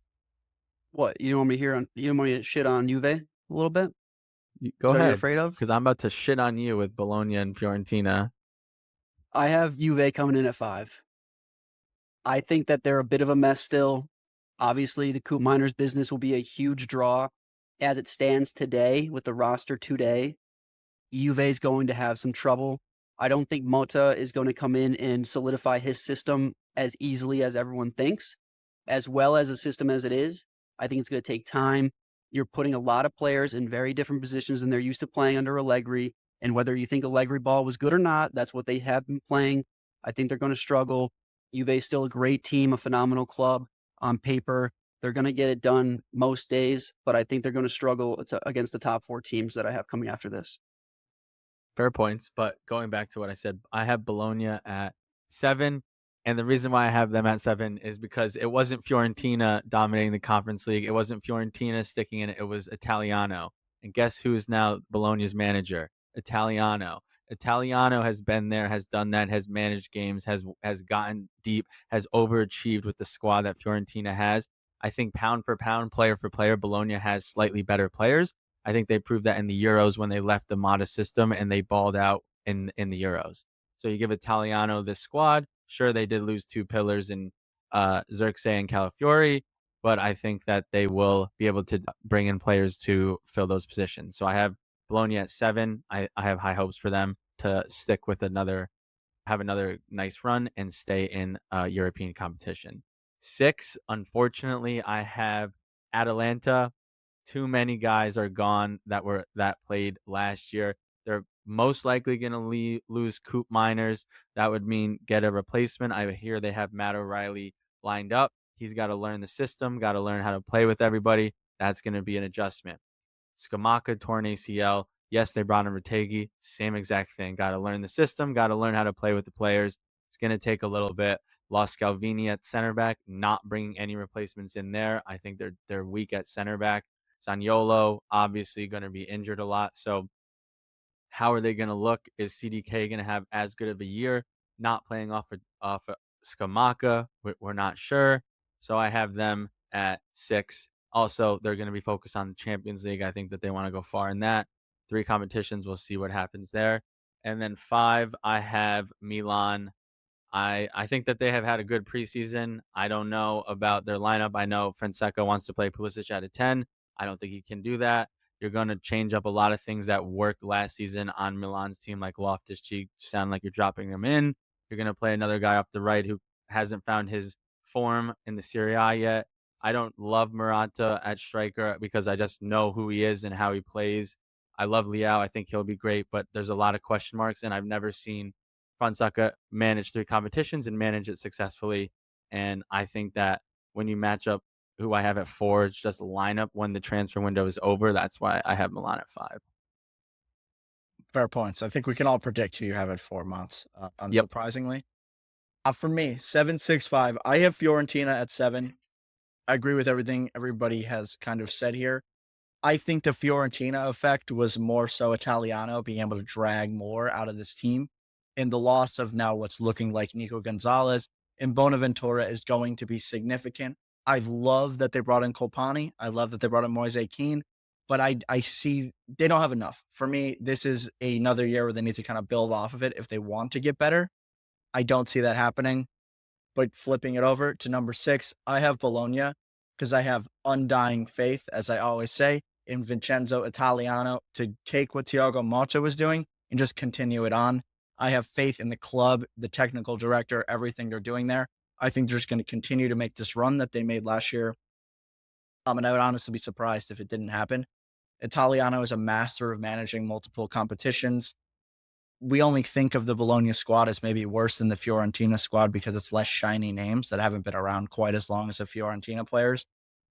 S2: What, you don't want me to you don't want me to shit on Juve a little bit?
S3: Go
S2: Is that what you're
S3: ahead,
S2: afraid of?
S3: because I'm about to shit on you with Bologna and Fiorentina.
S2: I have Juve coming in at 5. I think that they're a bit of a mess still. Obviously, the Coop Miners business will be a huge draw as it stands today with the roster today. Juve is going to have some trouble. I don't think Motta is going to come in and solidify his system as easily as everyone thinks, as well as a system as it is. I think it's going to take time. You're putting a lot of players in very different positions than they're used to playing under Allegri. And whether you think Allegri ball was good or not, that's what they have been playing. I think they're going to struggle. Juve is still a great team, a phenomenal club on paper. They're going to get it done most days, but I think they're going to struggle against the top 4 teams that I have coming after this.
S3: Fair points, but going back to what I said, I have Bologna at 7, and the reason why I have them at 7 is because it wasn't Fiorentina dominating the Conference League. It wasn't Fiorentina sticking in it. It was Italiano. And guess who's now Bologna's manager? Italiano. Italiano has been there, has done that, has managed games, has gotten deep, has overachieved with the squad that Fiorentina has. I think pound for pound, player for player, Bologna has slightly better players. I think they proved that in the Euros when they left the Motta system and they balled out in the Euros. So you give Italiano this squad. Sure, they did lose 2 pillars in Xerxes and Calafiori, but I think that they will be able to bring in players to fill those positions. So I have Bologna at 7. I have high hopes for them to stick with have another nice run and stay in European competition. 6, unfortunately, I have Atalanta. Too many guys are gone that played last year. They're most likely going to lose Coop Miners. That would mean get a replacement. I hear they have Matt O'Reilly lined up. He's got to learn the system, got to learn how to play with everybody. That's going to be an adjustment. Scamacca torn ACL. Yes, they brought in Retegui. Same exact thing. Got to learn the system. Got to learn how to play with the players. It's going to take a little bit. Lost Scalvini at center back. Not bringing any replacements in there. I think they're weak at center back. Zaniolo obviously going to be injured a lot. So how are they going to look? Is CDK going to have as good of a year? Not playing off of Scamacca. We're not sure. So I have them at 6. Also, they're going to be focused on the Champions League. I think that they want to go far in that. 3 competitions. We'll see what happens there. And then 5, I have Milan. I think that they have had a good preseason. I don't know about their lineup. I know Fonseca wants to play Pulisic at a 10. I don't think he can do that. You're going to change up a lot of things that worked last season on Milan's team, like Loftus-Cheek. Sound like you're dropping them in. You're going to play another guy up the right who hasn't found his form in the Serie A yet. I don't love Morata at striker because I just know who he is and how he plays. I love Leao. I think he'll be great, but there's a lot of question marks, and I've never seen Fonseca manage 3 competitions and manage it successfully. And I think that when you match up who I have at 4, it's just lineup when the transfer window is over. That's why I have Milan at 5.
S1: Fair points. I think we can all predict who you have at 4 months,
S3: Yep.
S1: unsurprisingly. For me, 7, 6, 5. I have Fiorentina at 7. I agree with everything everybody has kind of said here. I think the Fiorentina effect was more so Italiano being able to drag more out of this team. And the loss of now what's looking like Nico Gonzalez and Bonaventura is going to be significant. I love that they brought in Colpani. I love that they brought in Moise Keane, but I see they don't have enough. For me, this is another year where they need to kind of build off of it if they want to get better. I don't see that happening. But flipping it over to number 6, I have Bologna because I have undying faith, as I always say, in Vincenzo Italiano to take what Thiago Motta was doing and just continue it on. I have faith in the club, the technical director, everything they're doing there. I think they're just going to continue to make this run that they made last year. And I would honestly be surprised if it didn't happen. Italiano is a master of managing multiple competitions. We only think of the Bologna squad as maybe worse than the Fiorentina squad because it's less shiny names that haven't been around quite as long as the Fiorentina players.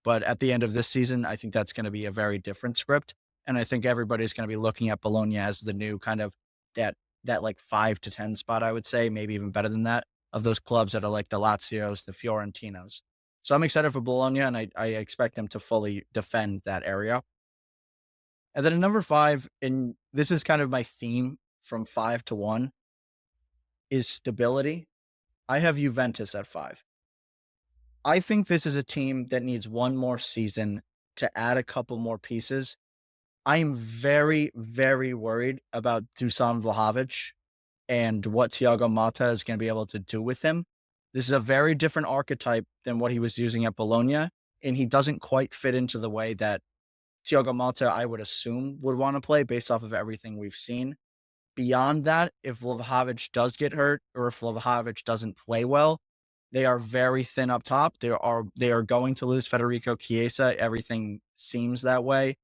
S1: But at the end of this season, I think that's going to be a very different script. And I think everybody's going to be looking at Bologna as the new kind of that that like 5 to 10 spot, I would say, maybe even better than that, of those clubs that are like the Lazios, the Fiorentinos. So I'm excited for Bologna and I expect them to fully defend that area. And then at number five, and this is kind of my theme from 5 to 1, is stability. I have Juventus at 5. I think this is a team that needs one more season to add a couple more pieces. I am very, very worried about Dusan Vlahovic and what Thiago Motta is going to be able to do with him. This is a very different archetype than what he was using at Bologna, and he doesn't quite fit into the way that Thiago Motta, I would assume, would want to play based off of everything we've seen. Beyond that, if Vlahovic does get hurt or if Vlahovic doesn't play well, they are very thin up top. They are going to lose Federico Chiesa. Everything seems that way.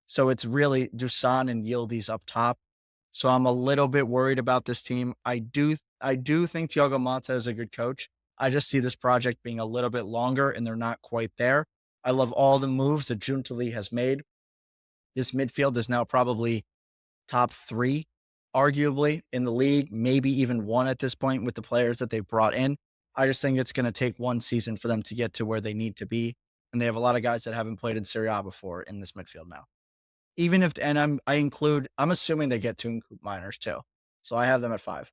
S1: So it's really Dusan and Yildiz up top. So I'm a little bit worried about this team. I do think Thiago Motta is a good coach. I just see this project being a little bit longer and they're not quite there. I love all the moves that Juntali has made. This midfield is now probably top 3, arguably, in the league, maybe even 1 at this point with the players that they've brought in. I just think it's going to take one season for them to get to where they need to be. And they have a lot of guys that haven't played in Serie A before in this midfield now. Even if, and I'm assuming they get 2 minors too. So I have them at 5.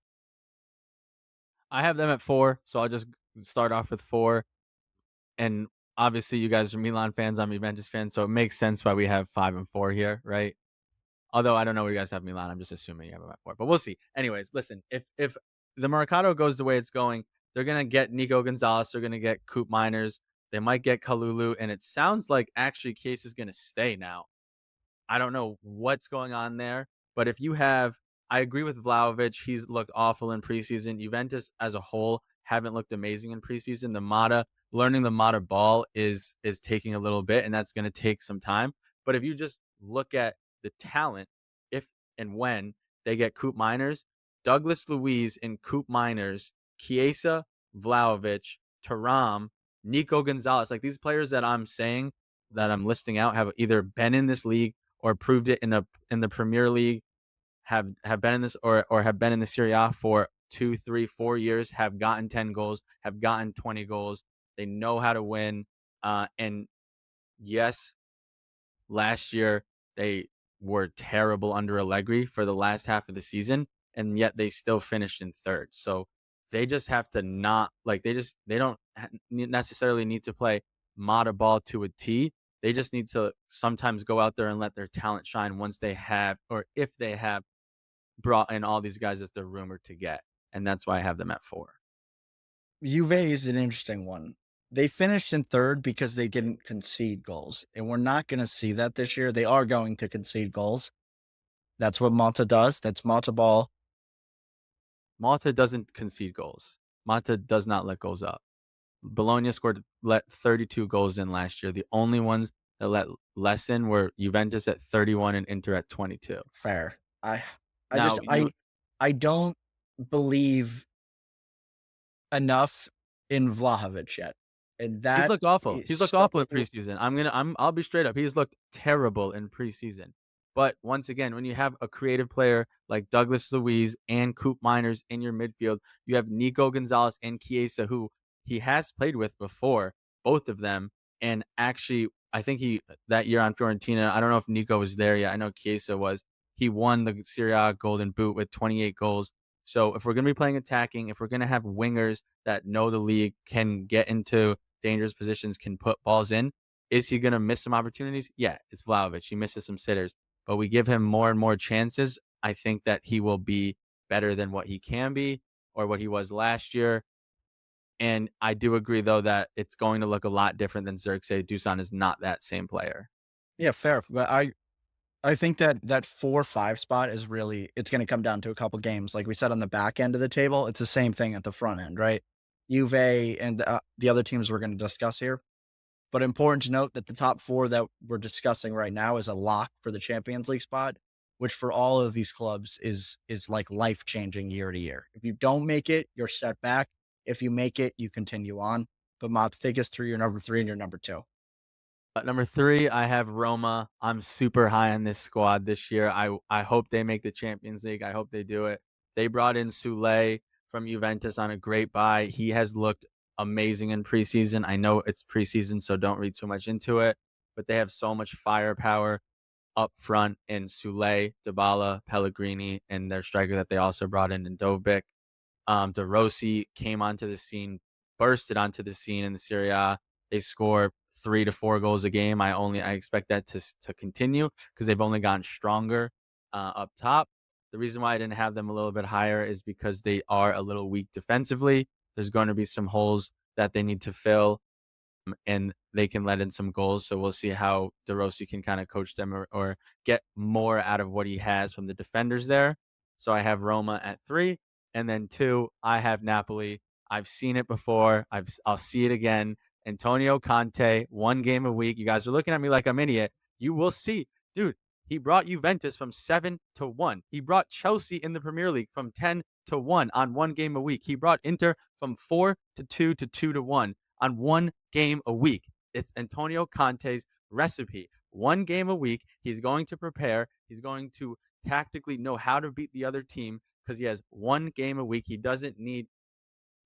S3: I have them at 4, so I'll just start off with 4. And obviously, you guys are Milan fans. I'm Juventus fan, so it makes sense why we have 5 and 4 here, right? Although I don't know where you guys have Milan. I'm just assuming you have them at 4, but we'll see. Anyways, listen, if the Mercado goes the way it's going, they're gonna get Nico Gonzalez. They're gonna get Coop Miners. They might get Kalulu, and it sounds like actually Case is gonna stay now. I don't know what's going on there, but if you have, I agree with Vlahovic. He's looked awful in preseason. Juventus as a whole haven't looked amazing in preseason. Learning the Mata ball is taking a little bit, and that's going to take some time. But if you just look at the talent, if and when they get Coop Miners, Douglas Luiz and Coop Miners, Chiesa, Vlahovic, Taram, Nico Gonzalez, like these players that I'm saying that I'm listing out have either been in this league or proved it in the Premier League, have been in this or have been in the Serie A for 2, 3, 4 years, have gotten 10 goals, have gotten 20 goals. They know how to win. And yes, last year they were terrible under Allegri for the last half of the season, and yet they still finished in third. So they just have to not like they don't necessarily need to play Mata ball to a T. They just need to sometimes go out there and let their talent shine once they have, or if they have brought in all these guys that they're rumored to get. And that's why I have them at 4.
S1: Juve is an interesting one. They finished in third because they didn't concede goals. And we're not going to see that this year. They are going to concede goals. That's what Monta does. That's Monta ball.
S3: Malta doesn't concede goals. Malta does not let goals up. Bologna let 32 goals in last year. The only ones that let less in were Juventus at 31 and Inter at 22.
S1: Fair. I
S3: Now,
S1: just I don't believe enough in Vlahovic yet. And
S3: he's
S1: that
S3: looked awful. He's looked awful in
S1: so
S3: preseason. I'll be straight up. He's looked terrible in preseason. But once again, when you have a creative player like Douglas Luiz and Coop Miners in your midfield, you have Nico Gonzalez and Chiesa, who he has played with before, both of them. And actually, I think that year on Fiorentina, I don't know if Nico was there yet. I know Chiesa was. He won the Serie A Golden Boot with 28 goals. So if we're going to be playing attacking, if we're going to have wingers that know the league, can get into dangerous positions, can put balls in, is he going to miss some opportunities? Yeah, it's Vlahovic. He misses some sitters, but we give him more and more chances. I think that he will be better than what he can be or what he was last year. And I do agree, though, that it's going to look a lot different than Xerxes. Dusan is not that same player.
S1: yeah, fair. But I think that 4-5 spot is really, it's going to come down to a couple games. Like we said on the back end of the table, it's the same thing at the front end, right? Juve and the other teams we're going to discuss here. But important to note that the top 4 that we're discussing right now is a lock for the Champions League spot, which for all of these clubs is like life-changing year to year. If you don't make it, you're set back. If you make it, you continue on. But Motts, take us through your number 3 and your number 2.
S3: Number 3, I have Roma. I'm super high on this squad this year. I hope they make the Champions League. I hope they do it. They brought in Sule from Juventus on a great buy. He has looked amazing in preseason. I know it's preseason, so don't read too much into it, but they have so much firepower up front in Sule, Dybala, Pellegrini, and their striker that they also brought in Dovbyk. De Rossi came onto the scene, bursted onto the scene in the Serie A. They score 3 to 4 goals a game. I expect that to continue because they've only gotten stronger up top. The reason why I didn't have them a little bit higher is because they are a little weak defensively. There's going to be some holes that they need to fill, and they can let in some goals. So we'll see how De Rossi can kind of coach them or get more out of what he has from the defenders there. So I have Roma at 3. And then 2, I have Napoli. I've seen it before. I'll see it again. Antonio Conte, 1 game a week. You guys are looking at me like I'm an idiot. You will see. Dude, he brought Juventus from 7 to 1. He brought Chelsea in the Premier League from 10 to 1 on 1 game a week. He brought Inter from 4 to 2 to 2 to 1 on 1 game a week. It's Antonio Conte's recipe. 1 game a week. He's going to prepare. He's going to tactically know how to beat the other team because he has 1 game a week. He doesn't need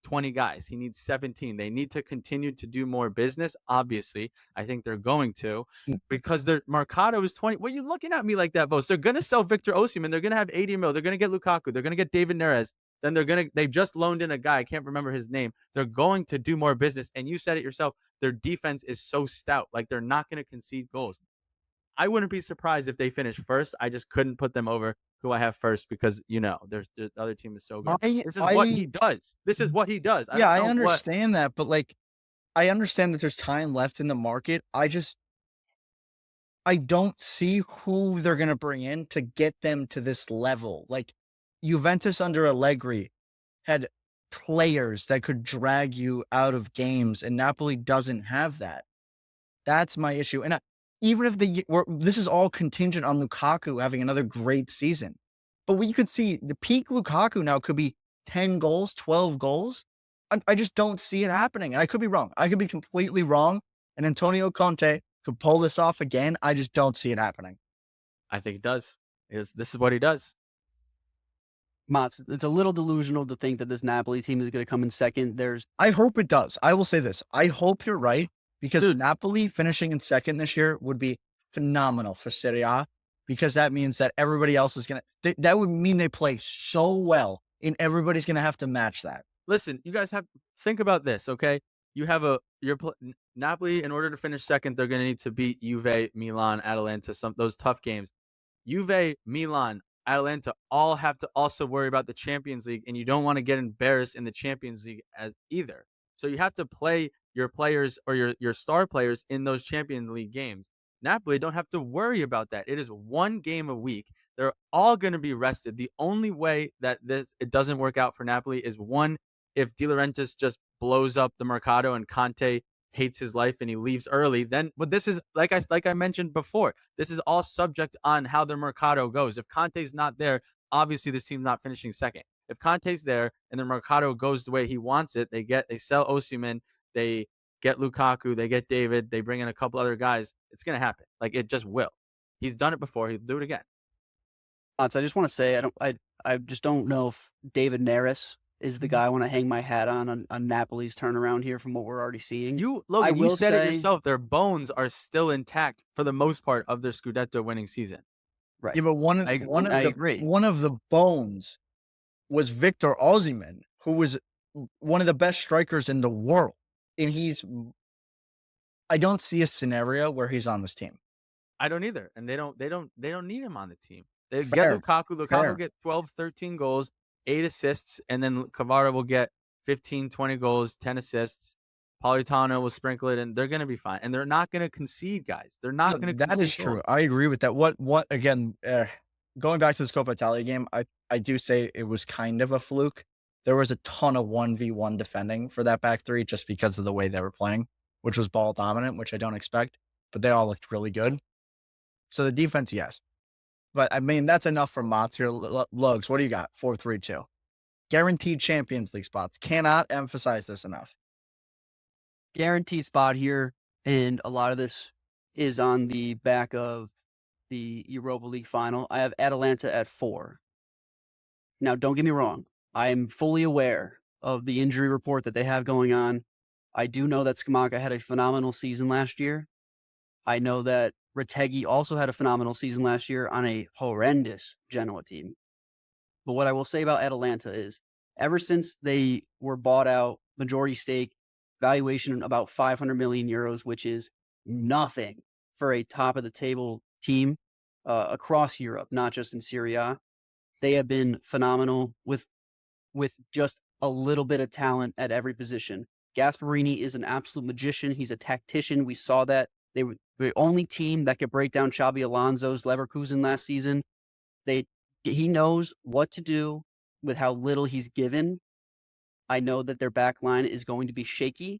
S3: 20 guys. He needs 17. They need to continue to do more business. Obviously, I think they're going to because their Mercado is 20. What are you looking at me like that, Vos? They're going to sell Victor Osimhen. They're going to have 80 mil. They're going to get Lukaku. They're going to get David Neres. Then they just loaned in a guy. I can't remember his name. They're going to do more business. And you said it yourself. Their defense is so stout. Like they're not going to concede goals. I wouldn't be surprised if they finish first. I just couldn't put them over who I have first because, the other team is so good. This is what he does. This is what he does.
S1: I understand that, but like, I understand that there's time left in the market. I don't see who they're going to bring in to get them to this level. Like Juventus under Allegri had players that could drag you out of games, and Napoli doesn't have that. That's my issue. And even if this is all contingent on Lukaku having another great season, but we could see the peak Lukaku now could be 10 goals, 12 goals. I just don't see it happening. And I could be wrong. I could be completely wrong. And Antonio Conte could pull this off again. I just don't see it happening.
S3: I think it does. This is what he does.
S2: Motts, it's a little delusional to think that this Napoli team is going to come in second.
S1: I hope it does. I will say this. I hope you're right because Napoli finishing in second this year would be phenomenal for Serie A because that means that everybody else is going to, that would mean they play so well and everybody's going to have to match that.
S3: Listen, you guys think about this, okay? Napoli, in order to finish second, they're going to need to beat Juve, Milan, Atalanta, those tough games. Juve, Milan, Atalanta all have to also worry about the Champions League, and you don't want to get embarrassed in the Champions League as either. So you have to play your players or your star players in those Champions League games. Napoli don't have to worry about that. It is 1 game a week. They're all going to be rested. The only way that it doesn't work out for Napoli is if De Laurentiis just blows up the Mercado and Conte hates his life and he leaves early, but this is like I mentioned before, this is all subject on how the Mercado goes. If Conte's not there, obviously this team's not finishing second. If Conte's there and the Mercado goes the way he wants it, they sell Osimhen, they get Lukaku, they get David, they bring in a couple other guys, it's going to happen. Like it just will. He's done it before, he'll do it again.
S2: I just want to say I just don't know if David Neres is the guy I want to hang my hat on Napoli's turnaround here from what we're already seeing.
S3: You said it yourself. Their bones are still intact for the most part of their Scudetto winning season.
S1: Right. Yeah, but one of the bones was Victor Osimhen, who was one of the best strikers in the world. And I don't see a scenario where he's on this team.
S3: I don't either. And they don't need him on the team. They get Lukaku. Lukaku will get 12, 13 goals. 8 assists, and then Kvara will get 15, 20 goals, 10 assists. Politano will sprinkle it, and they're going to be fine. And they're not going to concede, guys. They're not going to concede.
S1: That is true. I agree with that. What again, going back to this Coppa Italia game, I do say it was kind of a fluke. There was a ton of 1v1 defending for that back three just because of the way they were playing. which was ball dominant, which I don't expect, but they all looked really good. So the defense, yes. But I mean, that's enough for Motts here. Lugs, what do you got? 4-3-2. Guaranteed Champions League spots. Cannot emphasize this enough.
S2: Guaranteed spot here, and a lot of this is on the back of the Europa League final. I have Atalanta at 4. Now, don't get me wrong. I am fully aware of the injury report that they have going on. I do know that Scamacca had a phenomenal season last year. I know that Retegui also had a phenomenal season last year on a horrendous Genoa team. But what I will say about Atalanta is ever since they were bought out, majority stake, valuation about 500 million euros, which is nothing for a top of the table team across Europe, not just in Serie A. They have been phenomenal with just a little bit of talent at every position. Gasperini is an absolute magician. He's a tactician. We saw that. They were the only team that could break down Xabi Alonso's Leverkusen last season. He knows what to do with how little he's given. I know that their back line is going to be shaky,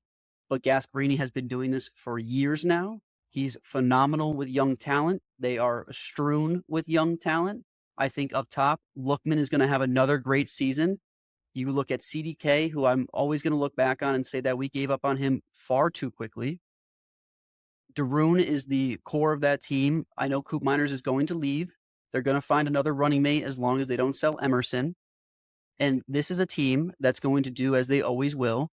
S2: but Gasperini has been doing this for years now. He's phenomenal with young talent. They are strewn with young talent. I think up top, Lookman is going to have another great season. You look at CDK, who I'm always going to look back on and say that we gave up on him far too quickly. Darun is the core of that team. I know Coop Miners is going to leave. They're going to find another running mate as long as they don't sell Emerson. And this is a team that's going to do as they always will.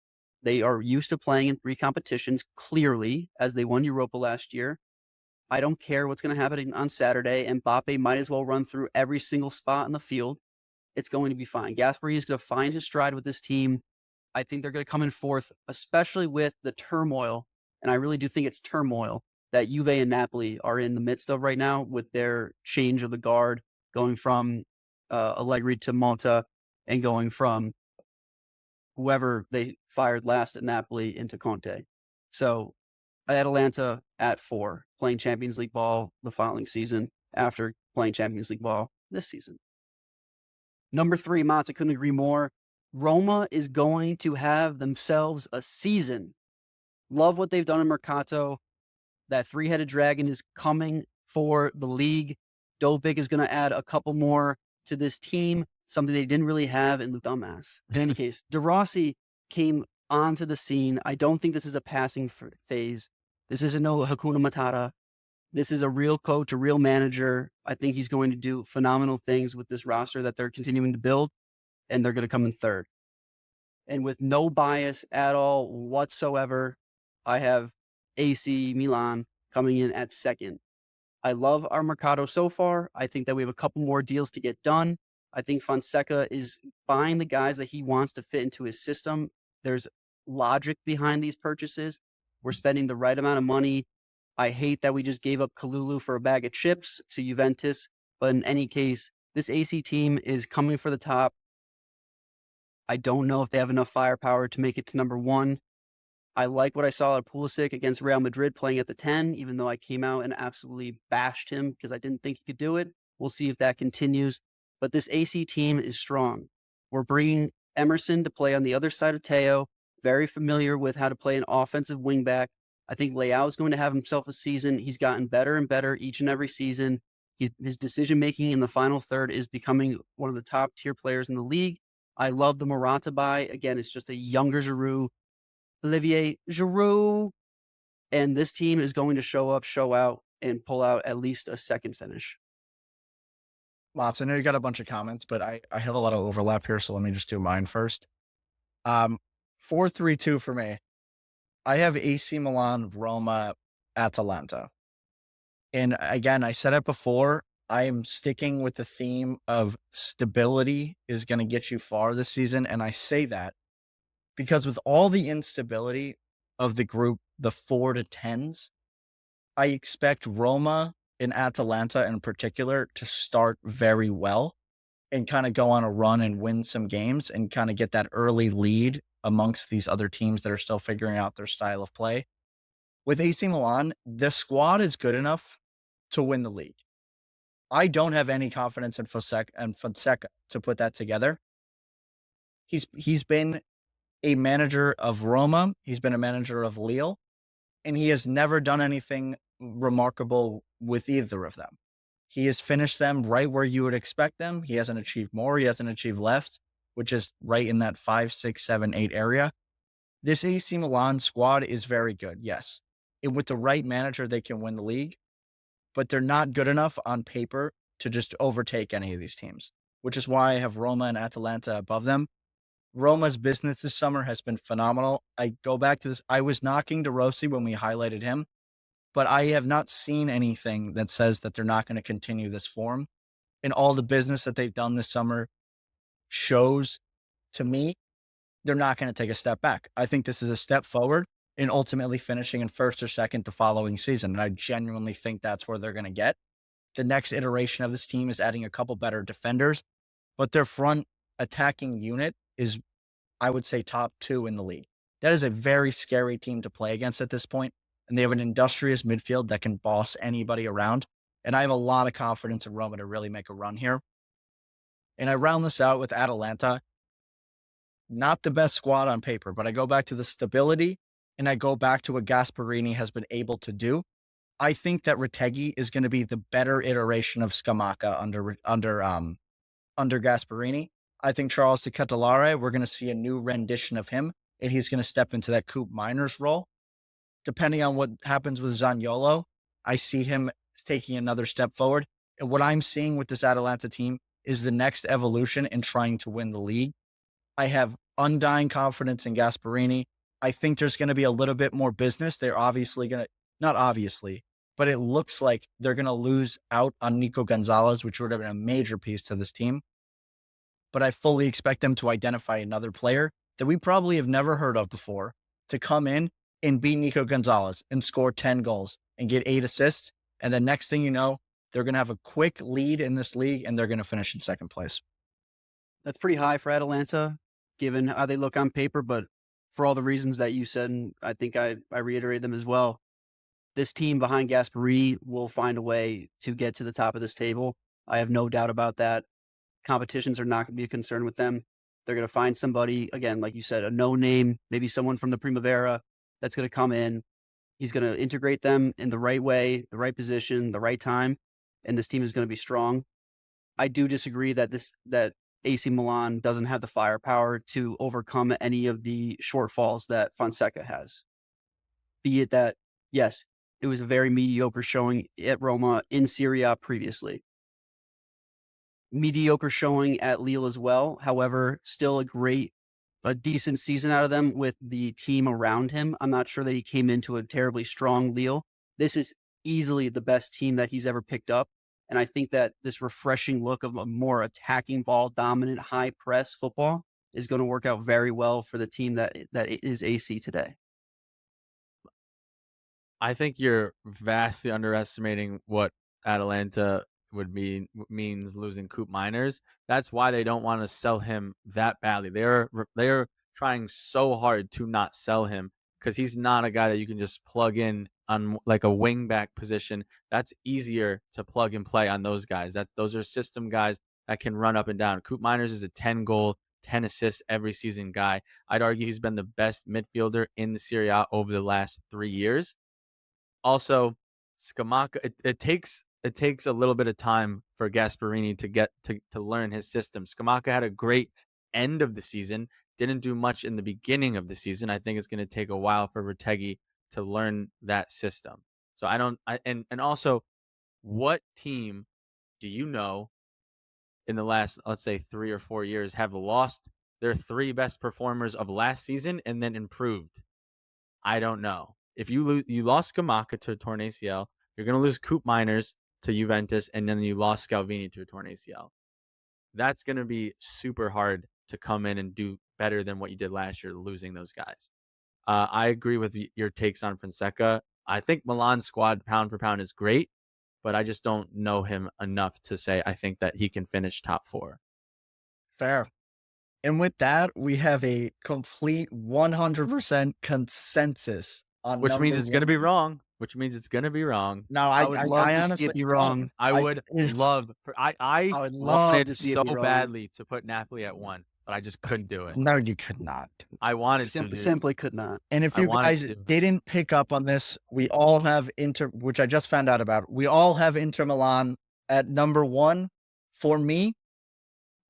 S2: They are used to playing in 3 competitions, clearly, as they won Europa last year. I don't care what's going to happen on Saturday. Mbappe might as well run through every single spot in the field. It's going to be fine. Gasperini is going to find his stride with this team. I think they're going to come in fourth, especially with the turmoil. And I really do think it's turmoil that Juve and Napoli are in the midst of right now with their change of the guard, going from Allegri to Malta and going from whoever they fired last at Napoli into Conte. So Atalanta at 4, playing Champions League ball the following season after playing Champions League ball this season. Number 3, Mats, I couldn't agree more. Roma is going to have themselves a season. Love what they've done in Mercato. That 3-headed dragon is coming for the league. Dopic is going to add a couple more to this team, something they didn't really have in the dumbass. In any case, De Rossi came onto the scene. I don't think this is a passing phase. This isn't no Hakuna Matata. This is a real coach, a real manager. I think he's going to do phenomenal things with this roster that they're continuing to build, and they're going to come in 3rd. And with no bias at all whatsoever, I have AC Milan coming in at 2nd. I love our Mercado so far. I think that we have a couple more deals to get done. I think Fonseca is buying the guys that he wants to fit into his system. There's logic behind these purchases. We're spending the right amount of money. I hate that we just gave up Kalulu for a bag of chips to Juventus. But in any case, this AC team is coming for the top. I don't know if they have enough firepower to make it to number 1. I like what I saw at Pulisic against Real Madrid playing at the 10, even though I came out and absolutely bashed him because I didn't think he could do it. We'll see if that continues. But this AC team is strong. We're bringing Emerson to play on the other side of Teo, very familiar with how to play an offensive wingback. I think Leao is going to have himself a season. He's gotten better and better each and every season. His decision-making in the final third is becoming one of the top-tier players in the league. I love the Morata buy. Again, it's just a younger Giroud. Olivier Giroud. And this team is going to show up, show out, and pull out at least a 2nd finish.
S1: Lots. I know you got a bunch of comments, but I have a lot of overlap here, so let me just do mine first. 4-3-2 for me. I have AC Milan, Roma, Atalanta. And again, I said it before, I am sticking with the theme of stability is going to get you far this season. And I say that because with all the instability of the group, the 4 to 10s, I expect Roma and Atalanta in particular to start very well and kind of go on a run and win some games and kind of get that early lead amongst these other teams that are still figuring out their style of play. With AC Milan, the squad is good enough to win the league. I don't have any confidence in Fonseca to put that together. He's been a manager of Roma. He's been a manager of Lille. and he has never done anything remarkable with either of them. He has finished them right where you would expect them. He hasn't achieved more. He hasn't achieved less, which is right in that 5, 6, 7, 8 area. This AC Milan squad is very good, yes. And with the right manager, they can win the league, but they're not good enough on paper to just overtake any of these teams, which is why I have Roma and Atalanta above them. Roma's business this summer has been phenomenal. I go back to this. I was knocking De Rossi when we highlighted him, but I have not seen anything that says that they're not going to continue this form. And all the business that they've done this summer shows to me they're not going to take a step back. I think this is a step forward and ultimately finishing in first or second the following season. And I genuinely think that's where they're going to get. The next iteration of this team is adding a couple better defenders, but their front attacking unit is, I would say, top 2 in the league. That is a very scary team to play against at this point, and they have an industrious midfield that can boss anybody around. And I have a lot of confidence in Roma to really make a run here. And I round this out with Atalanta. Not the best squad on paper, but I go back to the stability and I go back to what Gasperini has been able to do. I think that Retegui is going to be the better iteration of Scamacca under Gasperini. I think Charles de Ketelaere, we're going to see a new rendition of him, and he's going to step into that Coop Miners role. Depending on what happens with Zaniolo, I see him taking another step forward. And what I'm seeing with this Atalanta team is the next evolution in trying to win the league. I have undying confidence in Gasperini. I think there's going to be a little bit more business. They're obviously going to, not obviously, but it looks like they're going to lose out on Nico Gonzalez, which would have been a major piece to this team. But I fully expect them to identify another player that we probably have never heard of before to come in and beat Nico Gonzalez and score 10 goals and get 8 assists. And the next thing you know, they're going to have a quick lead in this league and they're going to finish in second place.
S2: That's pretty high for Atalanta, given how they look on paper, but for all the reasons that you said, and I think I reiterated them as well, this team behind Gasperini will find a way to get to the top of this table. I have no doubt about that. Competitions are not going to be a concern with them. They're going to find somebody, again, like you said, a no-name, maybe someone from the Primavera that's going to come in. He's going to integrate them in the right way, the right position, the right time, and this team is going to be strong. I do disagree that AC Milan doesn't have the firepower to overcome any of the shortfalls that Fonseca has. Be it that, yes, it was a very mediocre showing at Roma in Serie A previously. Mediocre showing at Lille as well. However, still a decent season out of them with the team around him. I'm not sure that he came into a terribly strong Lille. This is easily the best team that he's ever picked up. And I think that this refreshing look of a more attacking ball, dominant, high press football is going to work out very well for the team that is AC today.
S3: I think you're vastly underestimating what Atalanta means losing Coop Miners. That's why they don't want to sell him that badly. They're trying so hard to not sell him because he's not a guy that you can just plug in on like a wing back position. That's easier to plug and play on those guys. Those are system guys that can run up and down. Coop Miners is a 10 goal, 10 assists every season guy. I'd argue he's been the best midfielder in the Serie A over the last 3 years. Also, Scamacca, it takes a little bit of time for Gasperini to get to learn his system. Scamacca had a great end of the season, didn't do much in the beginning of the season. I think it's going to take a while for Retegui to learn that system. So and also, what team do you know in the last, let's say, 3 or 4 years have lost their 3 best performers of last season and then improved? I don't know. If you lost Scamacca to torn ACL, you're going to lose Coop Miners to Juventus, and then you lost Scalvini to a torn ACL. That's going to be super hard to come in and do better than what you did last year, losing those guys. I agree with your takes on Fonseca. I think Milan's squad, pound for pound, is great, but I just don't know him enough to say I think that he can finish top 4.
S1: Fair. And with that, we have a complete 100% consensus on
S3: Which means it's going to be
S1: wrong.
S3: wrong.
S1: No,
S2: I would love to see
S1: honestly
S2: it be wrong.
S3: I would love
S2: I would love
S3: wanted
S2: to see it
S3: so
S2: be wrong.
S3: badly to put Napoli at 1. but I just couldn't do it.
S1: No, you could not.
S3: I wanted to, dude.
S2: Simply could not.
S1: And if
S3: I
S1: you
S3: wanted
S1: guys
S3: to.
S1: didn't pick up on this, we all have Inter, which I just found out about. We all have Inter Milan at number 1. For me,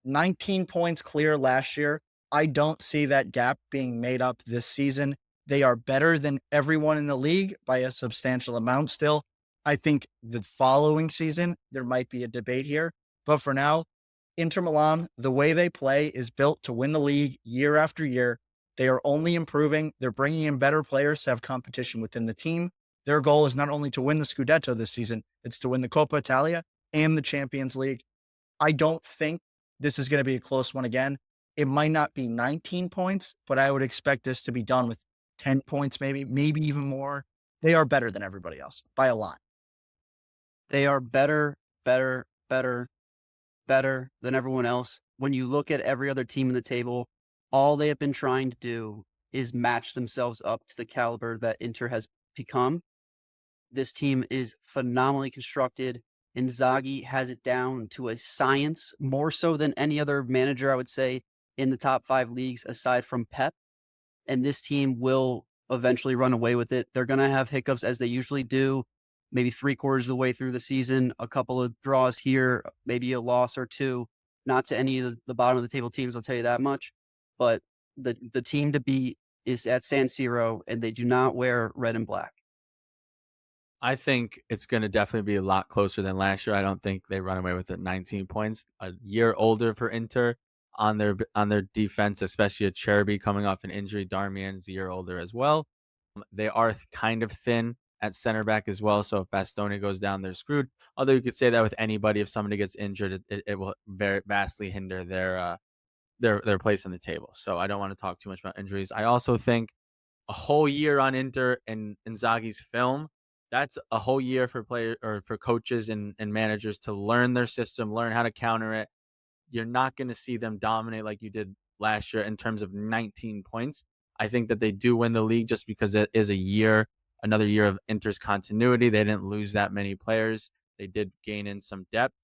S1: 19 points clear last year. I don't see that gap being made up this season. They are better than everyone in the league by a substantial amount still. I think the following season, there might be a debate here. But for now, Inter Milan, the way they play is built to win the league year after year. They are only improving. They're bringing in better players to have competition within the team. Their goal is not only to win the Scudetto this season, it's to win the Coppa Italia and the Champions League. I don't think this is going to be a close one again. It might not be 19 points, but I would expect this to be done with 10 points, maybe even more. They are better than everybody else by a lot.
S2: They are better than everyone else. When you look at every other team in the table, all they have been trying to do is match themselves up to the caliber that Inter has become. This team is phenomenally constructed. Inzaghi has it down to a science, more so than any other manager, I would say, in the top 5 leagues aside from Pep. And this team will eventually run away with it. They're going to have hiccups as they usually do, maybe 3/4 of the way through the season, a couple of draws here, maybe a loss or two. Not to any of the bottom of the table teams, I'll tell you that much. But the team to beat is at San Siro, and they do not wear red and black.
S3: I think it's going to definitely be a lot closer than last year. I don't think they run away with it. 19 points, a year older for Inter on their defense, especially a Cherby coming off an injury. Darmian's a year older as well. They are kind of thin at center back as well. So if Bastoni goes down, they're screwed. Although you could say that with anybody, if somebody gets injured, it will very vastly hinder their place in the table. So I don't want to talk too much about injuries. I also think a whole year on Inter and Inzaghi's film, that's a whole year for players or for coaches and managers to learn their system, learn how to counter it. You're not going to see them dominate like you did last year in terms of 19 points. I think that they do win the league just because it is another year of Inter's continuity. They didn't lose that many players. They did gain in some depth,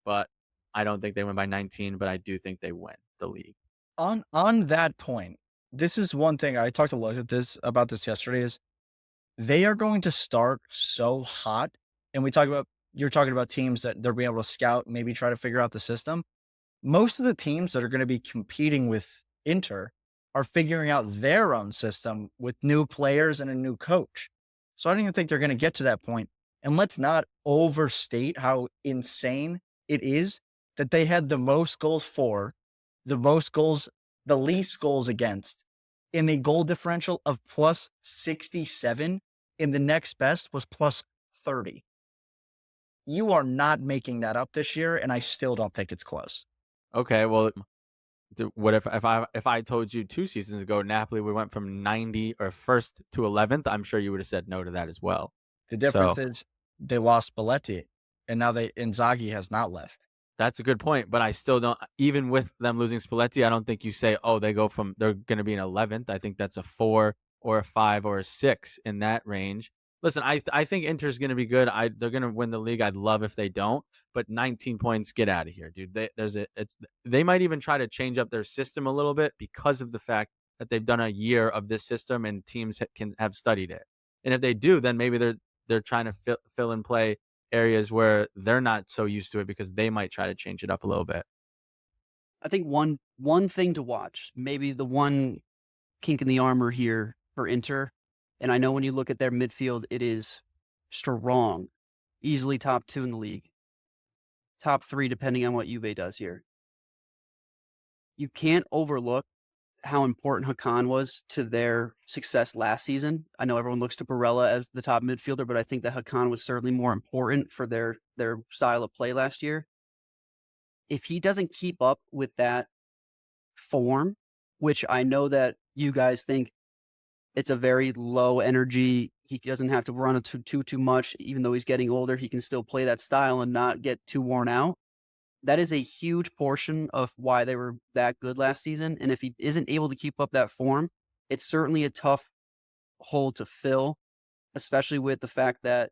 S3: but I don't think they win by 19, but I do think they win the league.
S1: On that point, this is one thing I talked a lot about this yesterday is they are going to start so hot. And you're talking about teams that they'll be able to scout, maybe try to figure out the system. Most of the teams that are going to be competing with Inter are figuring out their own system with new players and a new coach. So I don't even think they're going to get to that point. And let's not overstate how insane it is that they had the most goals for, the least goals against, in a goal differential of plus 67, and the next best was plus 30. You are not making that up this year, and I still don't think it's close.
S3: Okay, well, what if I told you 2 seasons ago Napoli we went from 90 or first to 11th? I'm sure you would have said no to that as well.
S1: The difference is they lost Spalletti, and now Inzaghi has not left.
S3: That's a good point, but I still don't. Even with them losing Spalletti, I don't think you say, "Oh, they're going to be an 11th." I think that's a 4 or a 5 or a 6 in that range. Listen, I think Inter's going to be good. They're going to win the league. I'd love if they don't, but 19 points, get out of here, dude. They might even try to change up their system a little bit because of the fact that they've done a year of this system and teams can have studied it. And if they do, then maybe they're trying to fill and play areas where they're not so used to it because they might try to change it up a little bit.
S2: I think one thing to watch, maybe the one kink in the armor here for Inter, and I know when you look at their midfield, it is strong, easily top 2 in the league, top 3 depending on what Juve does here. You can't overlook how important Hakan was to their success last season. I know everyone looks to Barella as the top midfielder, but I think that Hakan was certainly more important for their style of play last year. If he doesn't keep up with that form, which I know that you guys think it's a very low energy, he doesn't have to run it too much, even though he's getting older, he can still play that style and not get too worn out. That is a huge portion of why they were that good last season. And if he isn't able to keep up that form, it's certainly a tough hole to fill, especially with the fact that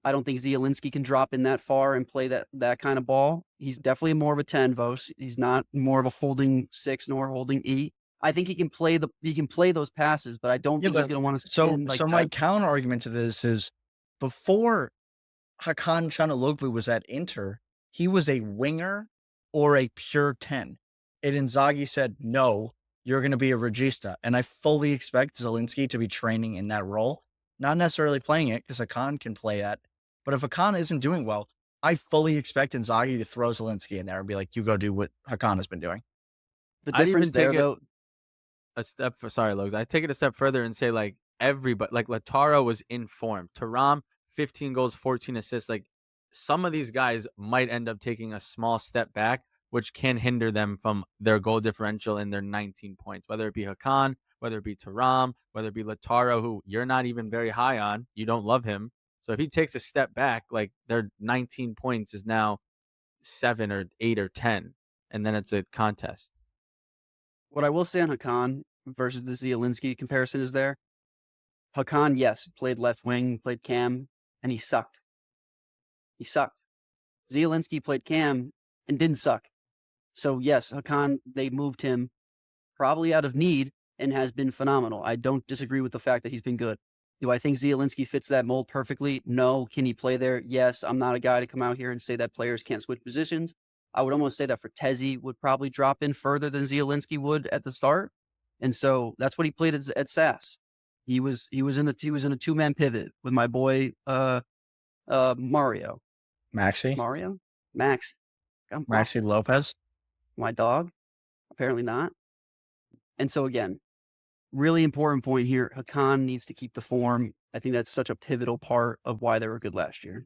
S2: I don't think Zielinski can drop in that far and play that kind of ball. He's definitely more of a 10, Vos. He's not more of a holding 6 nor holding E. I think he can play those passes, but I don't think he's going to want to spin like
S1: so my
S2: that.
S1: counter argument to this is before Hakan Çalhanoğlu was at Inter, he was a winger or a pure 10. And Inzaghi said, no, you're going to be a regista. And I fully expect Zielinski to be training in that role, not necessarily playing it because Hakan can play that. But if Hakan isn't doing well, I fully expect Inzaghi to throw Zielinski in there and be like, you go do what Hakan has been doing.
S2: The
S3: I'd
S2: difference
S3: even take
S2: there, though,
S3: I take it a step further and say like everybody, like Lautaro was in form. Thuram, 15 goals, 14 assists. Like some of these guys might end up taking a small step back, which can hinder them from their goal differential and their 19 points. Whether it be Hakan, whether it be Thuram, whether it be Lautaro, who you're not even very high on, you don't love him. So if he takes a step back, like their 19 points is now 7 or 8 or 10, and then it's a contest.
S2: what I will say on Hakan versus the Zielinski comparison is there. Hakan, yes, played left wing, played cam, and he sucked. He sucked. Zielinski played cam and didn't suck. So yes, Hakan, they moved him probably out of need and has been phenomenal. I don't disagree with the fact that he's been good. Do I think Zielinski fits that mold perfectly? No. Can he play there? Yes. I'm not a guy to come out here and say that players can't switch positions. I would almost say that Fortezzi would probably drop in further than Zielinski would at the start. And so that's what he played at SAS. He was in a 2-man pivot with my boy Mario.
S1: Maxi
S2: Maxi
S1: Lopez.
S2: my dog? Apparently not. And so again, really important point here. Hakan needs to keep the form. I think that's such a pivotal part of why they were good last year.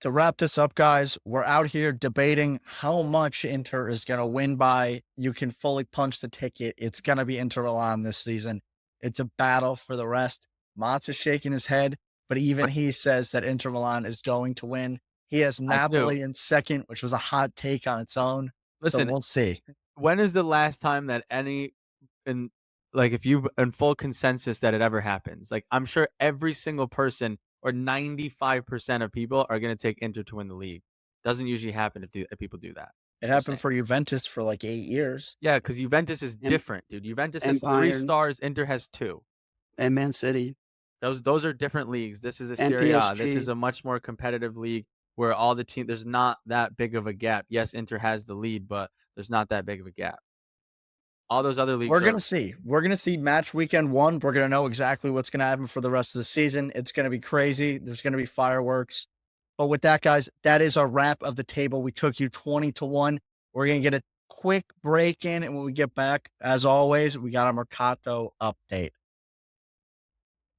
S1: To wrap this up, guys, we're out here debating how much Inter is going to win by. You can fully punch the ticket. It's going to be Inter Milan this season. It's a battle for the rest. Motts is shaking his head, but even he says that Inter Milan is going to win. He has Napoli in second, which was a hot take on its own.
S3: Listen,
S1: so we'll see.
S3: When is the last time that if you in full consensus that it ever happens? Like I'm sure every single person or 95% of people are going to take Inter to win the league. Doesn't usually happen if people do that.
S1: It happened for Juventus for like 8 years.
S3: Yeah, because Juventus is different, dude. Juventus has 3
S2: Bayern.
S3: stars. Inter has 2.
S2: And Man City.
S3: Those are different leagues. This is a
S2: And
S3: Serie A. This
S2: PSG.
S3: is a much more competitive league where all the teams, there's not that big of a gap. Yes, Inter has the lead, but there's not that big of a gap. All those other leagues
S1: We're going to see. We're going to see match weekend 1. We're going to know exactly what's going to happen for the rest of the season. It's going to be crazy. There's going to be fireworks. But with that, guys, that is our wrap of the table. We took you 20-1. We're going to get a quick break in. And when we get back, as always, we got a Mercato update.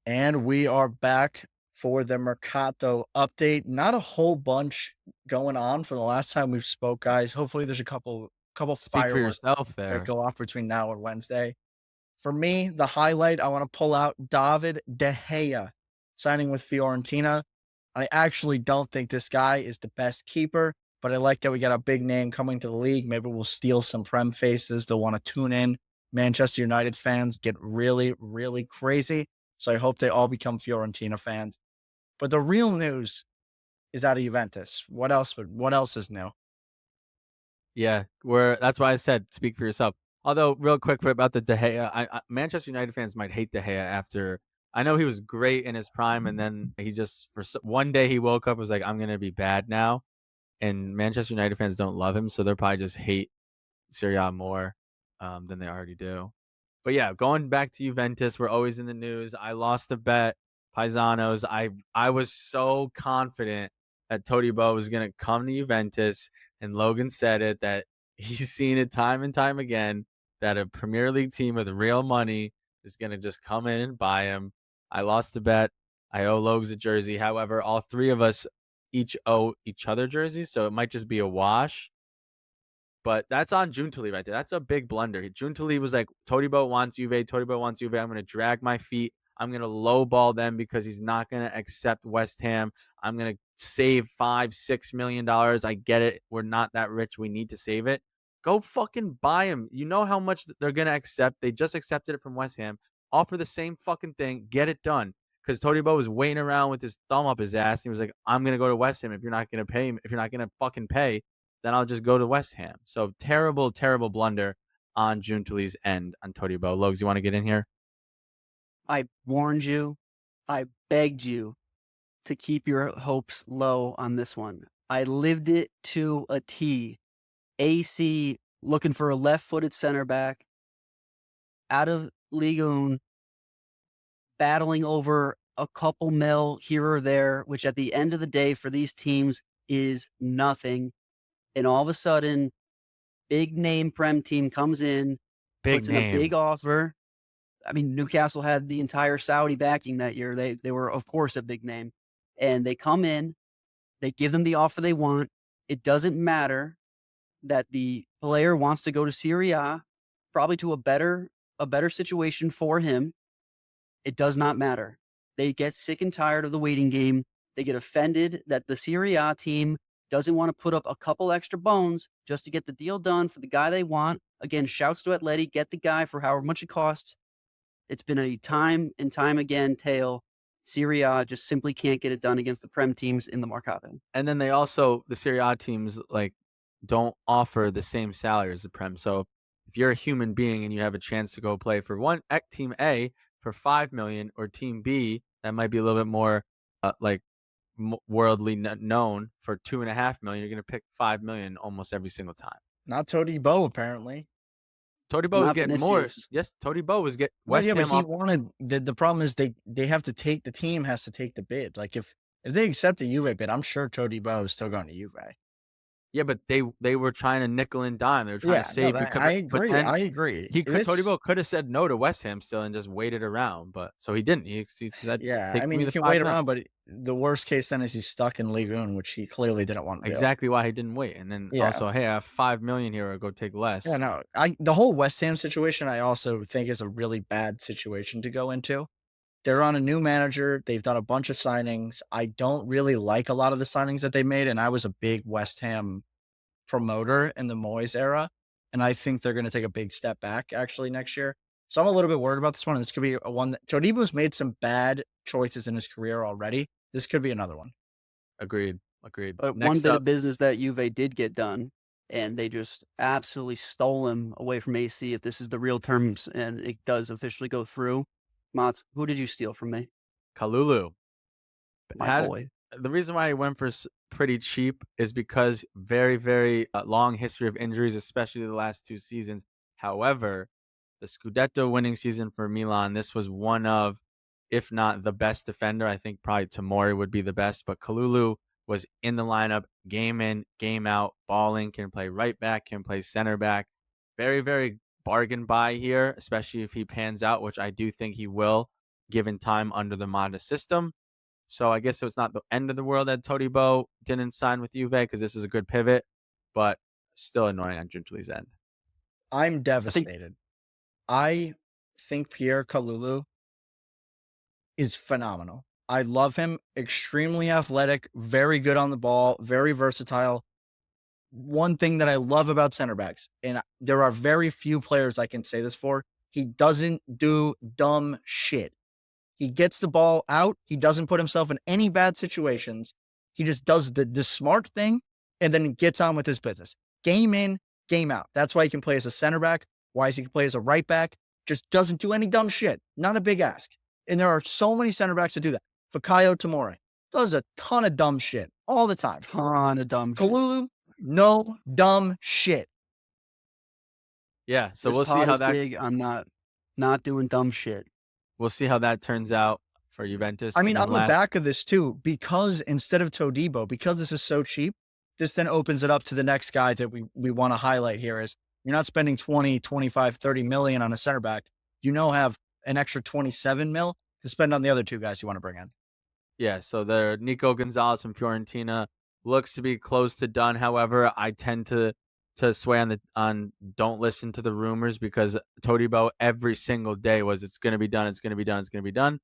S1: And we are back for the Mercato update. Not a whole bunch going on from the last time we spoke, guys. Hopefully there's a couple
S3: Speak for
S1: fireworks
S3: yourself
S1: that
S3: there.
S1: go off between now and Wednesday. For me, the highlight, I want to pull out David de Gea signing with Fiorentina. I actually don't think this guy is the best keeper, but I like that we got a big name coming to the league. Maybe we'll steal some Prem faces. They'll want to tune in. Manchester United fans get really, really crazy. So I hope they all become Fiorentina fans. But the real news is out of Juventus. What else is new?
S3: Yeah, that's why I said speak for yourself. Although, real quick about the De Gea, Manchester United fans might hate De Gea after. I know he was great in his prime, and then he just one day he woke up and was like, "I'm gonna be bad now," and Manchester United fans don't love him, so they'll probably just hate Serie A more than they already do. But yeah, going back to Juventus, we're always in the news. I lost a bet, Paisanos. I was so confident that Todibo was gonna come to Juventus, and Logan said it that he's seen it time and time again that a Premier League team with real money is gonna just come in and buy him. I lost the bet. I owe Logs a jersey. However, all 3 of us each owe each other jerseys, so it might just be a wash. But that's on Giuntoli right there. That's a big blunder. Giuntoli was like, Todibo wants Juve. Todibo wants Juve. I'm going to drag my feet. I'm going to lowball them because he's not going to accept West Ham. I'm going to save $5-6 million. I get it. We're not that rich. We need to save it. Go fucking buy him. You know how much they're going to accept. They just accepted it from West Ham. Offer the same fucking thing. Get it done. because Todibo was waiting around with his thumb up his ass. And he was like, I'm going to go to West Ham. If you're not going to pay me, if you're not going to fucking pay, then I'll just go to West Ham. So terrible, terrible blunder on Giuntoli's end on Todibo. Logs, you want to get in here?
S2: I warned you. I begged you to keep your hopes low on this one. I lived it to a T. AC looking for a left-footed center back out of Ligue 1, battling over a couple mil here or there, which at the end of the day for these teams is nothing. And all of a sudden, big name Prem team comes in, puts in a big offer. I mean, Newcastle had the entire Saudi backing that year. They were, of course, a big name. And they come in, they give them the offer they want. It doesn't matter that the player wants to go to Serie A, probably to a better situation for him. It does not matter. They get sick and tired of the waiting game. They get offended that the Serie A team doesn't want to put up a couple extra bones just to get the deal done for the guy they want. Again, shouts to Atleti, get the guy for however much it costs. It's been a time and time again tale. Serie A just simply can't get it done against the Prem teams in the Mercato.
S3: And then they also, the Serie A teams, like, don't offer the same salary as the Prem. So if you're a human being and you have a chance to go play for team A for $5 million, or team B that might be a little bit more worldly known for $2.5 million, you're going to pick $5 million almost every single time.
S1: Not Todibo, apparently.
S3: Todibo was getting more.
S2: Venetius.
S3: Yes, Todibo was getting
S1: Well,
S3: West
S1: yeah,
S3: Ham
S1: but he wanted the problem is they have to take the team has to take the bid. Like if they accept the Juve bid, I'm sure Todibo is still going to Juve.
S3: Yeah, but they were trying to nickel and dime. They were trying to save.
S1: I agree. I agree.
S3: Todibo could have said no to West Ham still and just waited around, but so he didn't. He said,
S1: yeah.
S3: "Take
S1: I mean,
S3: me
S1: you
S3: the
S1: can
S3: 5
S1: wait
S3: mil."
S1: around, but the worst case then is he's stuck in Ligue 1, which he clearly didn't want to do.
S3: Exactly why he didn't wait. And then also, hey, I have $5 million here, or go take less.
S1: Yeah, no. The whole West Ham situation, I also think is a really bad situation to go into. They're on a new manager. They've done a bunch of signings. I don't really like a lot of the signings that they made, and I was a big West Ham promoter in the Moyes era, and I think they're going to take a big step back actually next year. So I'm a little bit worried about this one. This could be one that Todibo's made some bad choices in his career already. This could be another one.
S3: Agreed.
S2: But one bit of business that Juve did get done, and they just absolutely stole him away from AC, if this is the real terms and it does officially go through. Motts, who did you steal from me?
S3: Kalulu.
S2: My boy.
S3: The reason why he went for pretty cheap is because very, very long history of injuries, especially the last 2 seasons. However, the Scudetto winning season for Milan, this was one of, if not the best defender. I think probably Tomori would be the best, but Kalulu was in the lineup, game in, game out, balling, can play right back, can play center back. Very, very bargain buy here, especially if he pans out, which I do think he will, given time under the Mata system. So I guess it's not the end of the world that Todibo didn't sign with Juve, because this is a good pivot, but still annoying on Giuntoli's end.
S1: I'm devastated. I think Pierre Kalulu is phenomenal. I love him. Extremely athletic, very good on the ball, very versatile. One thing that I love about center backs, and there are very few players I can say this for, he doesn't do dumb shit. He gets the ball out. He doesn't put himself in any bad situations. He just does the smart thing and then gets on with his business. Game in, game out. That's why he can play as a center back. Why he can play as a right back. Just doesn't do any dumb shit. Not a big ask. And there are so many center backs that do that. Fikayo Tomori does a ton of dumb shit all the time. Kalulu, no dumb shit.
S3: Yeah, so we'll see how that.
S2: Big. I'm not doing dumb shit.
S3: We'll see how that turns out for Juventus.
S1: I mean, on the back of this too, because instead of Todibo, because this is so cheap, this then opens it up to the next guy that we want to highlight here is you're not spending 20, 25, 30 million on a center back. You now have an extra 27 mil to spend on the other 2 guys you want to bring in.
S3: Yeah, so the Nico Gonzalez from Fiorentina looks to be close to done. However, I tend to sway on don't listen to the rumors, because Todibo every single day was it's going to be done.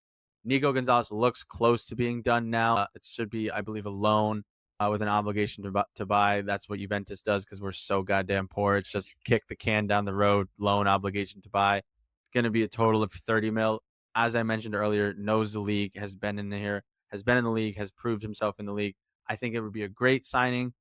S3: Nico Gonzalez looks close to being done now. It should be, I believe, a loan with an obligation to buy. That's what Juventus does, because we're so goddamn poor. It's just kick the can down the road, loan, obligation to buy. It's going to be a total of 30 mil. as I mentioned earlier, knows the league, has been in the league, has proved himself in the league. I think it would be a great signing.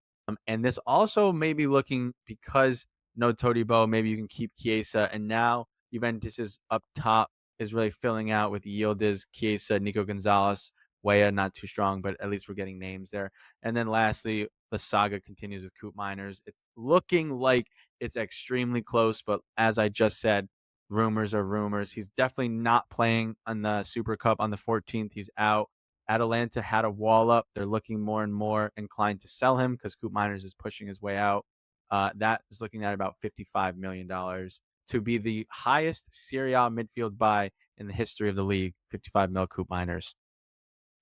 S3: And this also may be looking, because no Todibo, maybe you can keep Chiesa. And now Juventus is up top, is really filling out with Yildiz, Chiesa, Nico Gonzalez, Weah, not too strong, but at least we're getting names there. And then lastly, the saga continues with Coop Miners. It's looking like it's extremely close, but as I just said, rumors are rumors. He's definitely not playing on the Super Cup on the 14th. He's out. Atalanta had a wall up. They're looking more and more inclined to sell him because Coop Miners is pushing his way out. That is looking at about $55 million to be the highest Serie A midfield buy in the history of the league. 55 mil Coop Miners.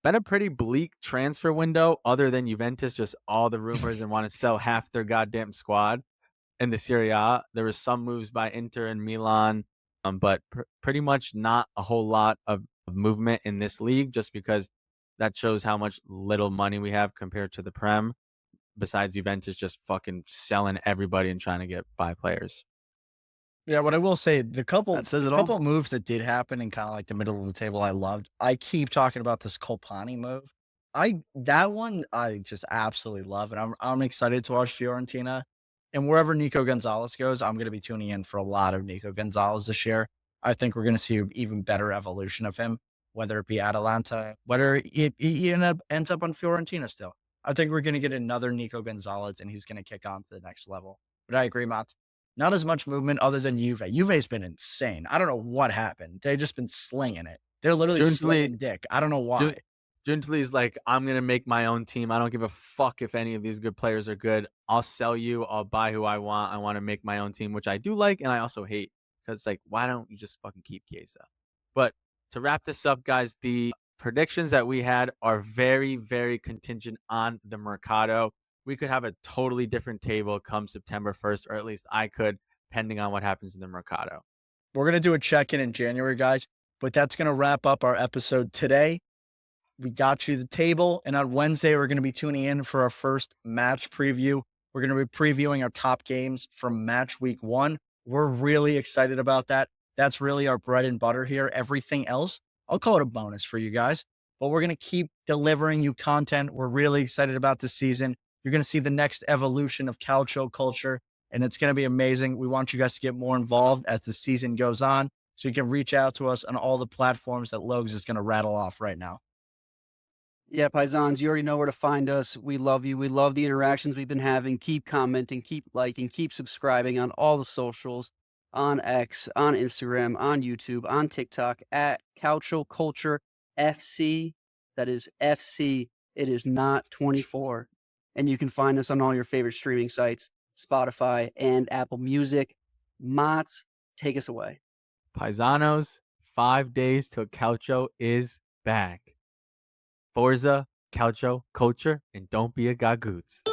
S3: Been a pretty bleak transfer window, other than Juventus, just all the rumors and want to sell half their goddamn squad in the Serie A. There was some moves by Inter and Milan, but pretty much not a whole lot of movement in this league, just because that shows how much little money we have compared to the Prem. Besides Juventus just fucking selling everybody and trying to get buy players.
S1: Yeah, what I will say,
S2: That says it all.
S1: couple moves that did happen in kind of like the middle of the table, I loved. I keep talking about this Colpani move. That one I just absolutely love, and I'm excited to watch Fiorentina. And wherever Nico Gonzalez goes, I'm going to be tuning in for a lot of Nico Gonzalez this year. I think we're going to see an even better evolution of him, whether it be Atalanta, whether he ends up on Fiorentina still. I think we're going to get another Nico Gonzalez, and he's going to kick on to the next level. But I agree, Matt. Not as much movement other than Juve. Juve's been insane. I don't know what happened. They've just been slinging it. They're literally slinging dick. I don't know why.
S3: Giuntoli's like, I'm going to make my own team. I don't give a fuck if any of these good players are good. I'll sell you. I'll buy who I want. I want to make my own team, which I do like, and I also hate, because it's like, why don't you just fucking keep Chiesa? But to wrap this up, guys, the predictions that we had are very, very contingent on the Mercado. We could have a totally different table come September 1st, or at least I could, depending on what happens in the Mercado.
S1: We're going to do a check-in in January, guys, but that's going to wrap up our episode today. We got you the table, and on Wednesday, we're going to be tuning in for our first match preview. We're going to be previewing our top games from match week 1. We're really excited about that. That's really our bread and butter here. Everything else, I'll call it a bonus for you guys, but we're going to keep delivering you content. We're really excited about this season. You're going to see the next evolution of Calcio Culture, and it's going to be amazing. We want you guys to get more involved as the season goes on, so you can reach out to us on all the platforms that Logs is going to rattle off right now.
S2: Yeah, Paisans, you already know where to find us. We love you. We love the interactions we've been having. Keep commenting, keep liking, keep subscribing on all the socials, on X, on Instagram, on YouTube, on TikTok, at Calcio Culture FC. That is FC. It is not 24. And you can find us on all your favorite streaming sites, Spotify and Apple Music. Motts, take us away.
S3: Paisanos, 5 days till Calcio is back. Forza, Calcio, Culture, and don't be a gagoots.